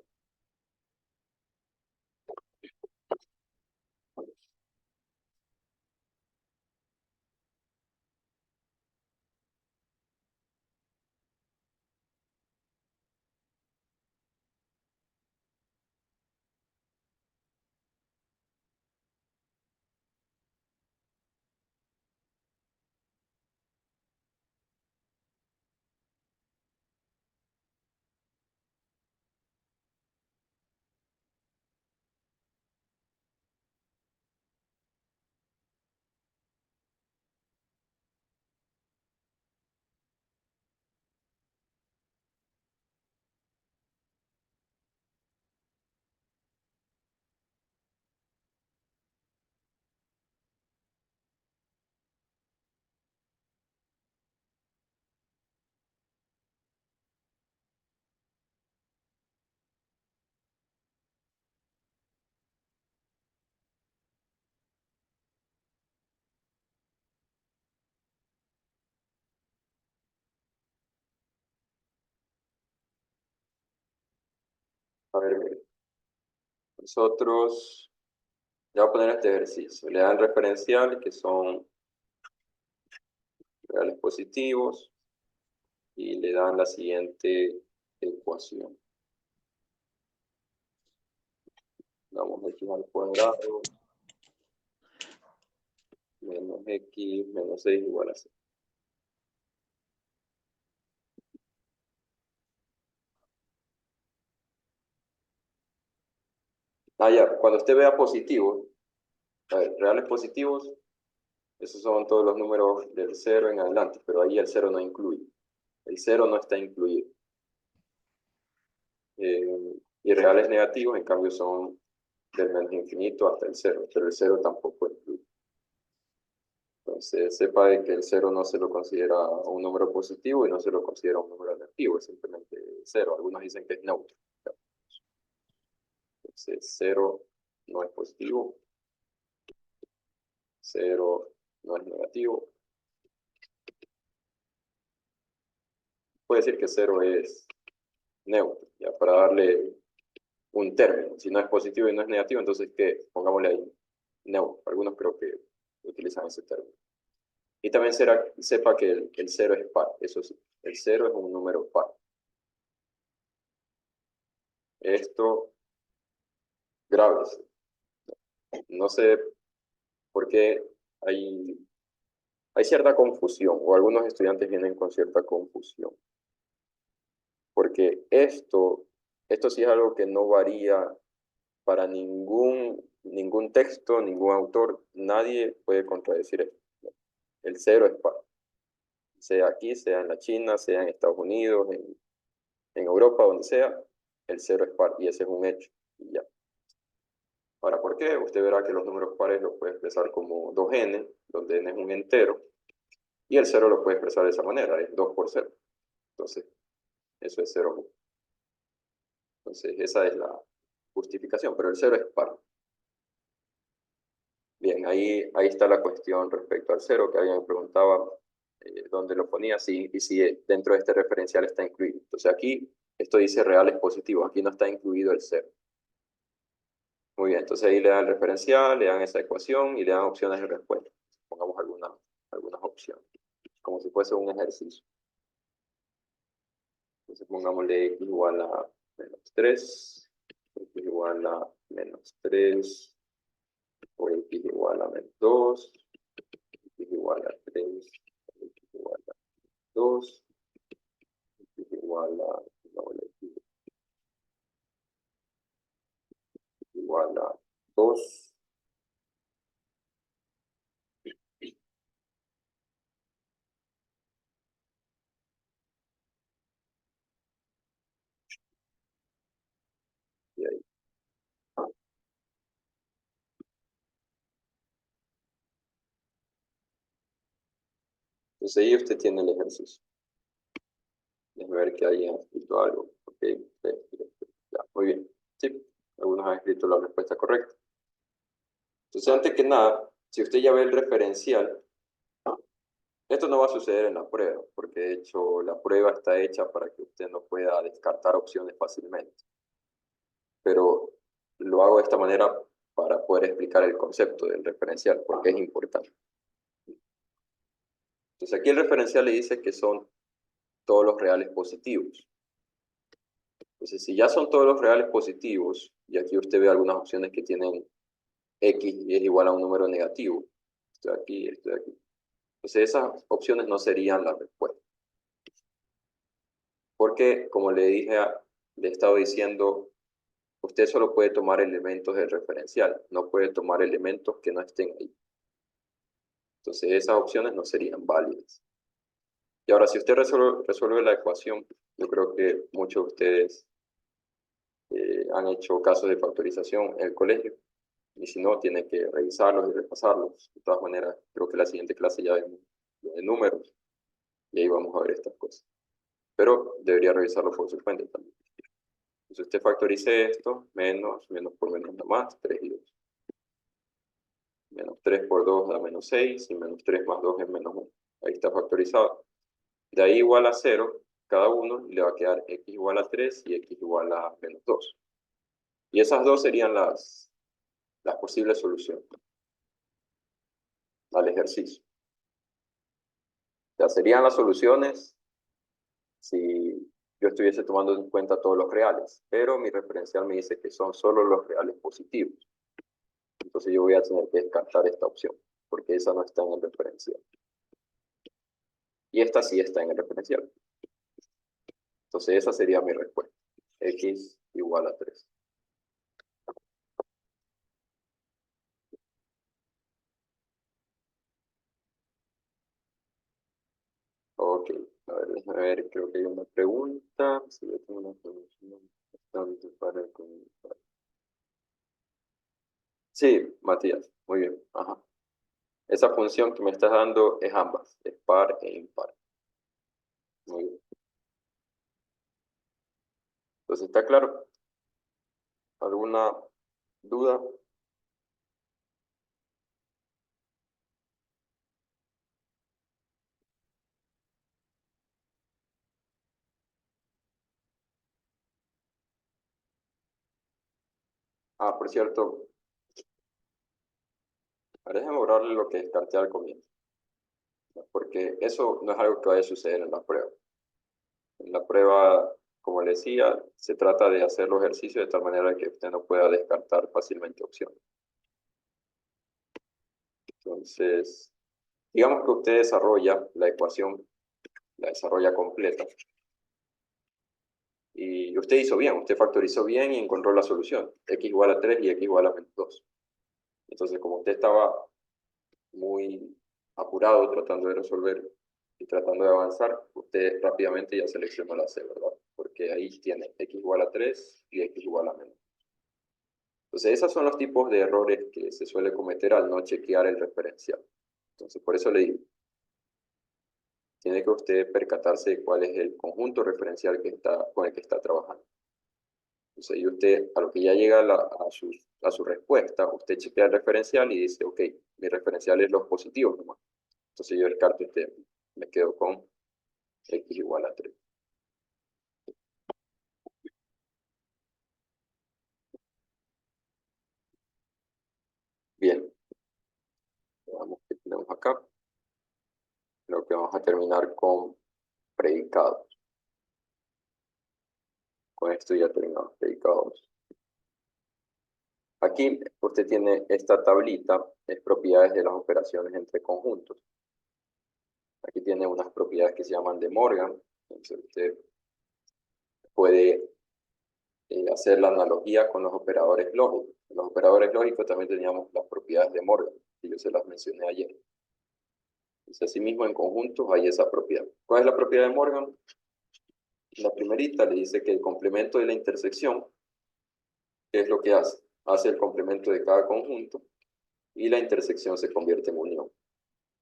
B: A ver, mire. Nosotros, ya voy a poner este ejercicio. Le dan referencial, que son reales positivos, y le dan la siguiente ecuación. Damos x al cuadrado menos x menos 6 igual a 0. Ya, cuando usted vea positivos, a ver, reales positivos, esos son todos los números del 0 en adelante, pero ahí el 0 no incluye. El 0 no está incluido. Y reales negativos, en cambio, son del menos infinito hasta el 0, pero el 0 tampoco incluye. Entonces, sepa de que el 0 no se lo considera un número positivo y no se lo considera un número negativo, es simplemente 0. Algunos dicen que es neutro. Entonces, 0 no es positivo, 0 no es negativo. Puede decir que 0 es neutro, ya para darle un término. Si no es positivo y no es negativo, entonces, ¿qué? Pongámosle ahí neutro. Algunos creo que utilizan ese término. Y también sepa que el 0 es par. Eso sí, el 0 es un número par. Esto, grábese. No sé por qué hay cierta confusión, o algunos estudiantes vienen con cierta confusión. Porque esto sí es algo que no varía para ningún ningún texto, ningún autor, nadie puede contradecir esto. El 0 es par. Sea aquí, sea en la China, sea en Estados Unidos, en Europa, donde sea, el 0 es par y ese es un hecho. Y ya. Ahora, ¿por qué? Usted verá que los números pares los puede expresar como 2n, donde n es un entero, y el 0 lo puede expresar de esa manera, es 2 por 0. Entonces, eso es 0. Entonces, esa es la justificación, pero el 0 es par. Bien, ahí está la cuestión respecto al 0, que alguien me preguntaba dónde lo ponía, y si dentro de este referencial está incluido. Entonces aquí, esto dice reales positivos, aquí no está incluido el 0. Muy bien, entonces ahí le dan el referencial, le dan esa ecuación y le dan opciones de respuesta. Pongamos algunas opciones, como si fuese un ejercicio. Entonces pongámosle x igual a -3, x igual a -3, o x igual a -2, x igual a 3, x igual a 2, x igual a, x igual a 2. Y ahí. Entonces ahí usted tiene el ejercicio. Déjame ver que alguien ha escrito algo. Ok, ya, muy bien. Sí, algunos han escrito la respuesta correcta. Entonces, antes que nada, si usted ya ve el referencial, esto no va a suceder en la prueba, porque de hecho la prueba está hecha para que usted no pueda descartar opciones fácilmente. Pero lo hago de esta manera para poder explicar el concepto del referencial, porque es importante. Entonces aquí el referencial le dice que son todos los reales positivos. Entonces si ya son todos los reales positivos, y aquí usted ve algunas opciones que tienen x y es igual a un número negativo, estoy aquí, estoy aquí. Entonces esas opciones no serían la respuesta. Porque, como le dije, le he estado diciendo, usted solo puede tomar elementos del referencial, no puede tomar elementos que no estén ahí. Entonces esas opciones no serían válidas. Y ahora, si usted resuelve la ecuación, yo creo que muchos de ustedes han hecho casos de factorización en el colegio, y si no, tienen que revisarlos y repasarlos. De todas maneras, creo que la siguiente clase ya vemos de números, y ahí vamos a ver estas cosas. Pero debería revisarlo por su cuenta también. Entonces usted factorice esto, menos por menos da más, 3 y 2. Menos 3 por 2 da menos 6, y menos 3 más 2 es menos 1. Ahí está factorizado. De ahí igual a 0, cada uno, y le va a quedar x igual a 3 y x igual a menos 2. Y esas dos serían las posibles soluciones al ejercicio. Ya serían las soluciones si yo estuviese tomando en cuenta todos los reales, pero mi referencial me dice que son solo los reales positivos. Entonces yo voy a tener que descartar esta opción, porque esa no está en el referencial. Y esta sí está en el referencial. Entonces esa sería mi respuesta. X igual a 3. Ok, a ver, déjame ver, creo que hay una pregunta. Si yo tengo una solución bastante para comunicar. Sí, Matías, muy bien. Ajá. Esa función que me estás dando es ambas, es par e impar. Muy bien. Entonces, ¿está claro? ¿Alguna duda? Ah, por cierto, déjame borrarle lo que descarté al comienzo, porque eso no es algo que vaya a suceder en la prueba. En la prueba, como le decía, se trata de hacer los ejercicios de tal manera que usted no pueda descartar fácilmente opciones. Entonces, digamos que usted desarrolla la ecuación, la desarrolla completa, y usted hizo bien, usted factorizó bien y encontró la solución, x igual a 3 y x igual a menos 2. Entonces, como usted estaba muy apurado tratando de resolver y tratando de avanzar, usted rápidamente ya seleccionó la C, ¿verdad? Porque ahí tiene x igual a 3 y x igual a menos. Entonces, esos son los tipos de errores que se suele cometer al no chequear el referencial. Entonces, por eso le digo, tiene que usted percatarse de cuál es el conjunto referencial con el que está trabajando. Entonces, y usted, a lo que ya llega a su respuesta, usted chequea el referencial y dice, ok, mi referencial es los positivos nomás. Entonces yo descarto este, me quedo con x igual a 3. Bien, veamos qué tenemos acá. Creo que vamos a terminar con predicados. Con esto ya terminamos predicados. Aquí usted tiene esta tablita, es propiedades de las operaciones entre conjuntos. Aquí tiene unas propiedades que se llaman de Morgan. Entonces usted puede hacer la analogía con los operadores lógicos. En los operadores lógicos también teníamos las propiedades de Morgan, y yo se las mencioné ayer. Entonces, asimismo, en conjuntos hay esa propiedad. ¿Cuál es la propiedad de Morgan? La primerita le dice que el complemento de la intersección, ¿qué es lo que hace? Hace el complemento de cada conjunto y la intersección se convierte en unión.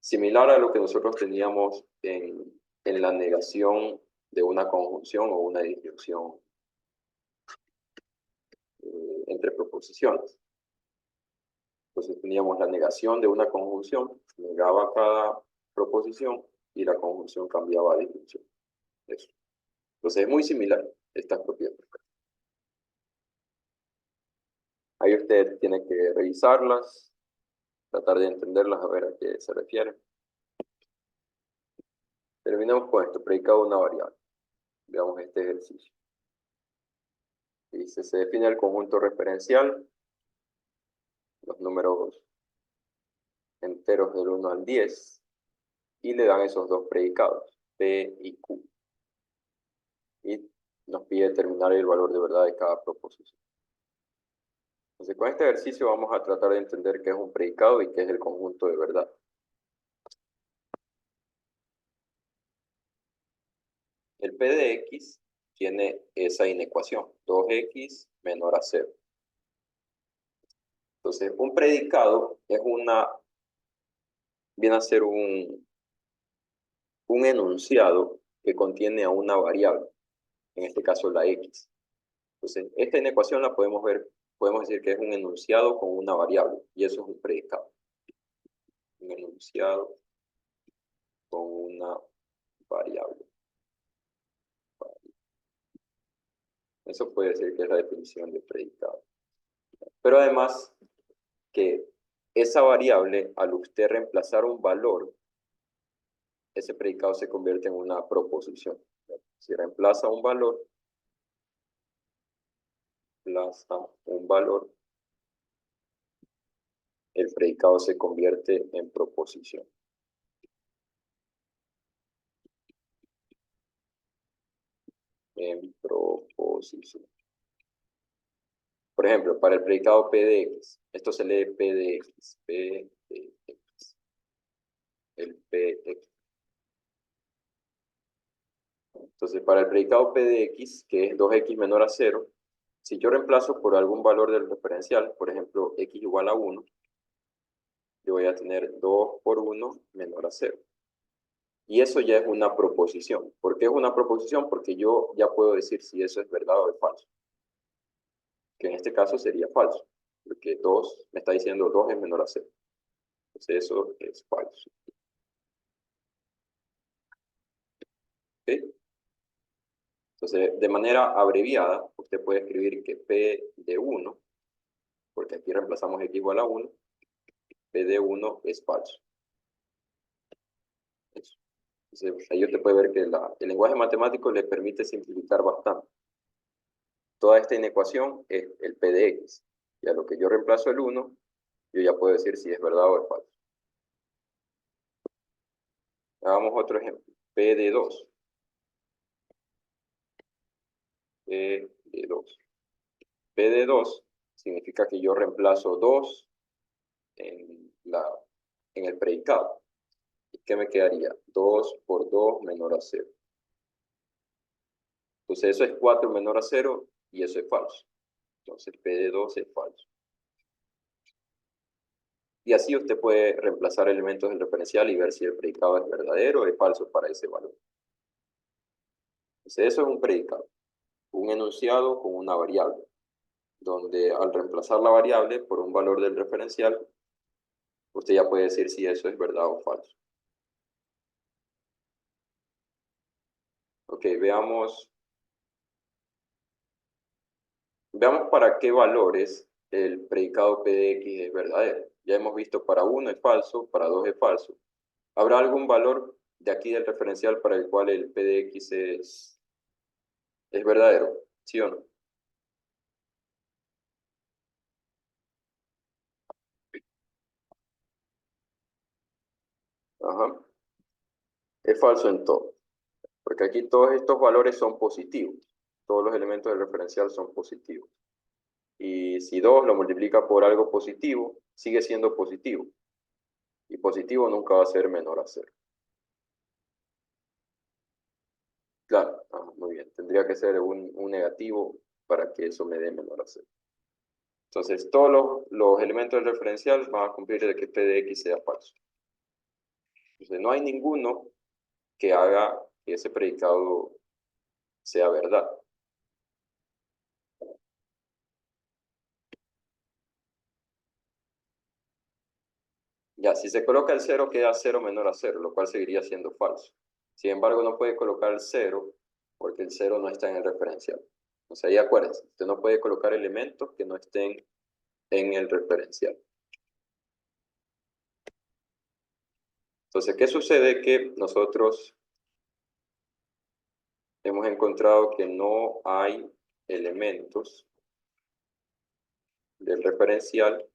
B: Similar a lo que nosotros teníamos en la negación de una conjunción o una disyunción entre proposiciones. Entonces teníamos la negación de una conjunción, negaba cada proposición y la conjunción cambiaba a disyunción. Eso. Entonces es muy similar estas propiedades. Ahí usted tiene que revisarlas, tratar de entenderlas, a ver a qué se refieren. Terminemos con esto, predicado de una variable. Veamos este ejercicio. Dice, se define el conjunto referencial, los números enteros del 1 al 10, y le dan esos dos predicados, P y Q. Y nos pide determinar el valor de verdad de cada proposición. Entonces, con este ejercicio vamos a tratar de entender qué es un predicado y qué es el conjunto de verdad. El P de X tiene esa inecuación, 2x menor a 0. Entonces, un predicado es viene a ser un enunciado que contiene a una variable, en este caso la X. Entonces, esta inecuación la podemos decir que es un enunciado con una variable, y eso es un predicado. Un enunciado con una variable. Eso puede decir que es la definición de predicado. Pero además, que esa variable, al usted reemplazar un valor, ese predicado se convierte en una proposición. Si reemplaza un valor, el predicado se convierte en proposición. En proposición. Por ejemplo, para el predicado P de X, esto se lee P de X, P de X. El PX. Entonces, para el predicado P de X, que es 2x menor a 0, si yo reemplazo por algún valor del referencial, por ejemplo, x igual a 1, yo voy a tener 2 por 1 menor a 0. Y eso ya es una proposición. ¿Por qué es una proposición? Porque yo ya puedo decir si eso es verdad o es falso. Que en este caso sería falso, porque 2 me está diciendo 2 es menor a 0. Entonces eso es falso. ¿Ok? Entonces, de manera abreviada, usted puede escribir que P de 1, porque aquí reemplazamos x igual a 1, P de 1 es falso. Eso. Entonces, ahí usted puede ver que el lenguaje matemático le permite simplificar bastante. Toda esta inecuación es el P de X. Y a lo que yo reemplazo el 1, yo ya puedo decir si es verdad o es falso. Hagamos otro ejemplo. P de 2. P de 2. P de 2 significa que yo reemplazo 2 en el predicado. ¿Qué me quedaría? 2 por 2 menor a 0. Entonces eso es 4 menor a 0 y eso es falso. Entonces P de 2 es falso. Y así usted puede reemplazar elementos del referencial y ver si el predicado es verdadero o es falso para ese valor. Entonces eso es un predicado, un enunciado con una variable, donde al reemplazar la variable por un valor del referencial, usted ya puede decir si eso es verdad o falso. Ok, veamos para qué valores el predicado P de X es verdadero. Ya hemos visto para 1 es falso, para 2 es falso. ¿Habrá algún valor de aquí del referencial para el cual el P de X es verdadero? ¿Sí o no? Ajá. Es falso en todo, porque aquí todos estos valores son positivos. Todos los elementos del referencial son positivos. Y si 2 lo multiplica por algo positivo, sigue siendo positivo. Y positivo nunca va a ser menor a 0. Claro, muy bien. Tendría que ser un negativo para que eso me dé menor a 0. Entonces, todos los elementos del referencial van a cumplir de que P de X sea falso. Entonces, no hay ninguno que haga que ese predicado sea verdad. Ya, si se coloca el 0, queda 0 menor a 0, lo cual seguiría siendo falso. Sin embargo, no puede colocar el 0 porque el 0 no está en el referencial. O sea, ahí acuérdense, usted no puede colocar elementos que no estén en el referencial. Entonces, ¿qué sucede? Que nosotros hemos encontrado que no hay elementos del referencial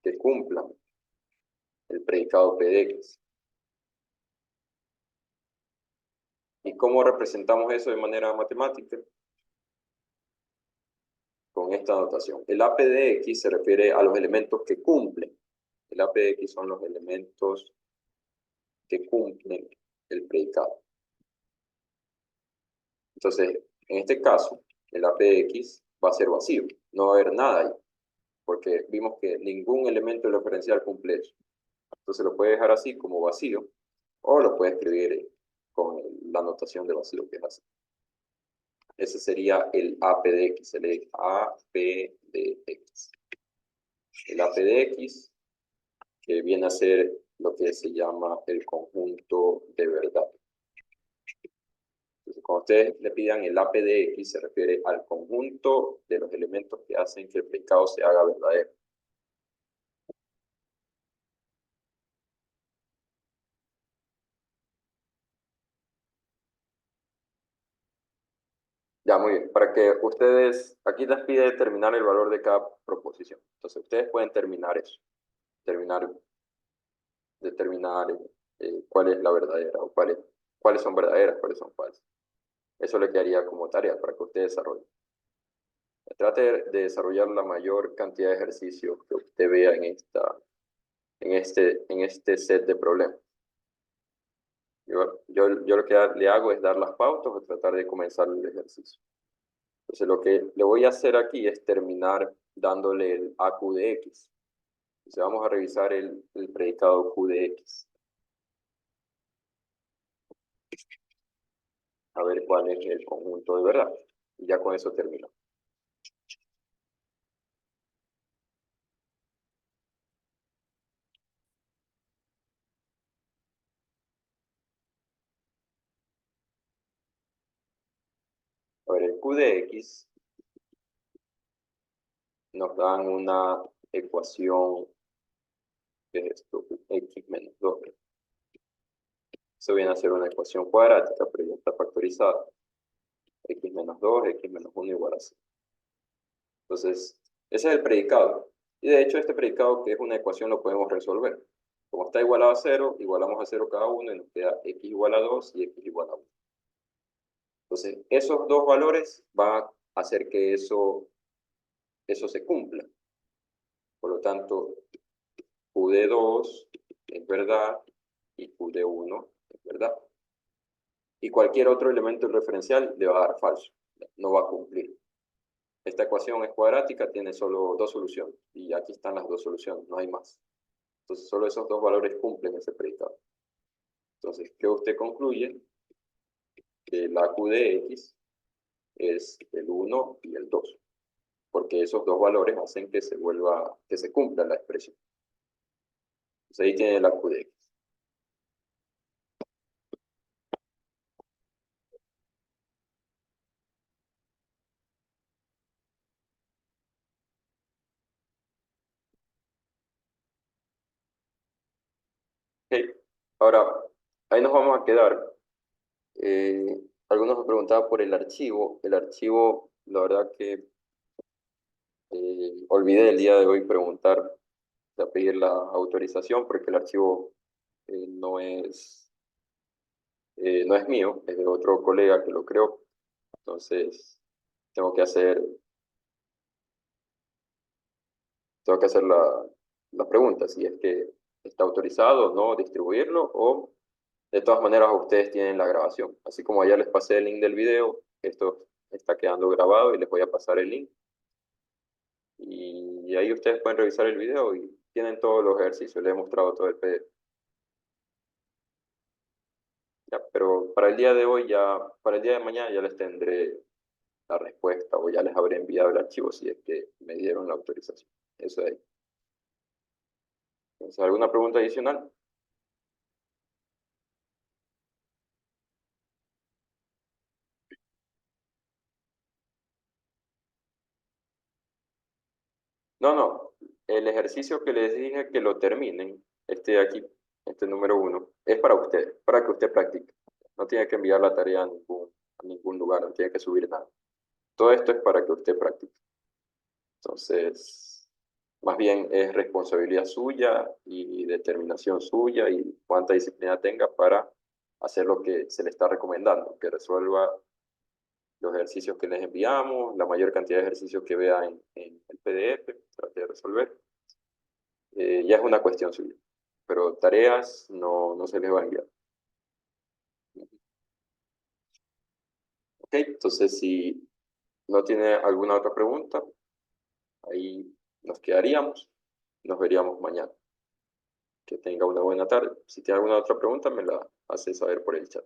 B: que cumplan el predicado P de X. ¿Y cómo representamos eso de manera matemática? Con esta notación. El AP de X se refiere a los elementos que cumplen. El AP de X son los elementos que cumplen el predicado. Entonces, en este caso, el AP de X va a ser vacío. No va a haber nada ahí, porque vimos que ningún elemento del referencial cumple eso. Entonces lo puede dejar así como vacío, o lo puede escribir con la notación de vacío, que es así. Ese sería el AP de X, el AP de X. El AP de X, que viene a ser lo que se llama el conjunto de verdad. Entonces, cuando ustedes le pidan el AP de X, se refiere al conjunto de los elementos que hacen que el predicado se haga verdadero. Ya, muy bien. Para que ustedes, aquí les pide determinar el valor de cada proposición. Entonces, ustedes pueden terminar eso. Determinar cuál es la verdadera o cuáles son verdaderas, cuáles son falsas. Eso le quedaría como tarea para que usted desarrolle. Trate de desarrollar la mayor cantidad de ejercicios que usted vea en este set de problemas. Yo lo que le hago es dar las pautas o tratar de comenzar el ejercicio. Entonces lo que le voy a hacer aquí es terminar dándole el AQ de X. Entonces vamos a revisar el predicado Q de X. A ver cuál es el conjunto de verdad. Y ya con eso termino. A ver, el Q de X nos dan una ecuación que es esto, X menos 2. Eso viene a ser una ecuación cuadrática, pero ya está factorizada. X menos 2, X menos 1 igual a 0. Entonces, ese es el predicado. Y de hecho, este predicado, que es una ecuación, lo podemos resolver. Como está igualado a 0, igualamos a 0 cada uno y nos queda X igual a 2 y X igual a 1. Entonces, esos dos valores van a hacer que eso se cumpla. Por lo tanto, QD2 es verdad y QD1 es verdad. Y cualquier otro elemento referencial le va a dar falso, no va a cumplir. Esta ecuación es cuadrática, tiene solo dos soluciones, y aquí están las dos soluciones, no hay más. Entonces, solo esos dos valores cumplen ese predicado. Entonces, ¿qué usted concluye? Que la Q de X es el 1 y el 2, porque esos dos valores hacen que se cumpla la expresión. Entonces, ahí tiene la Q de X. Ok, ahora, ahí nos vamos a quedar. Algunos me preguntaban por el archivo. El archivo, la verdad que olvidé el día de hoy preguntar, o sea, pedir la autorización, porque el archivo no es mío, es de otro colega que lo creó. Entonces, tengo que hacer, la pregunta, si es que está autorizado o no distribuirlo, o de todas maneras ustedes tienen la grabación. Así como ayer les pasé el link del video, esto está quedando grabado y les voy a pasar el link. Y ahí ustedes pueden revisar el video y tienen todos los ejercicios, les he mostrado todo el PDF. Ya, pero para el día de hoy, para el día de mañana ya les tendré la respuesta o ya les habré enviado el archivo si es que me dieron la autorización. Eso de ahí. Entonces, ¿alguna pregunta adicional? No, no. El ejercicio que les dije que lo terminen, este de aquí, este número 1, es para usted, para que usted practique. No tiene que enviar la tarea a ningún lugar, no tiene que subir nada. Todo esto es para que usted practique. Entonces, más bien es responsabilidad suya y determinación suya y cuánta disciplina tenga para hacer lo que se le está recomendando, que resuelva los ejercicios que les enviamos, la mayor cantidad de ejercicios que vea en el PDF, trate de resolver. Ya es una cuestión suya, pero tareas no se les va a enviar. Ok, entonces si no tiene alguna otra pregunta, ahí nos quedaríamos. Nos veríamos mañana. Que tenga una buena tarde. Si tiene alguna otra pregunta, me la hace saber por el chat.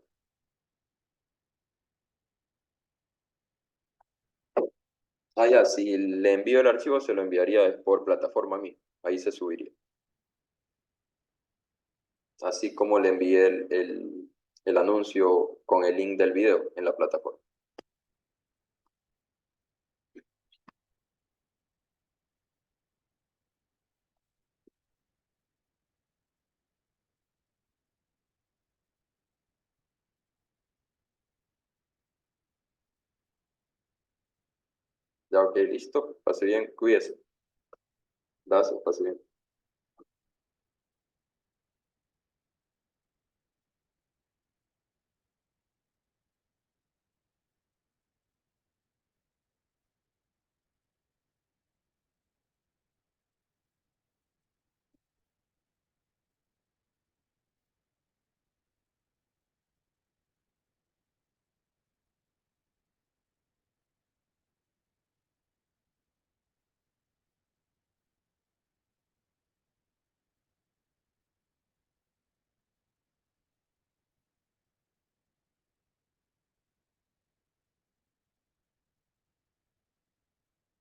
B: Ah, ya, si le envío el archivo, se lo enviaría por plataforma mía. Ahí se subiría. Así como le envié el anuncio con el link del video en la plataforma. Ya, ok, listo. Pase bien, cuídese. Gracias, pase bien.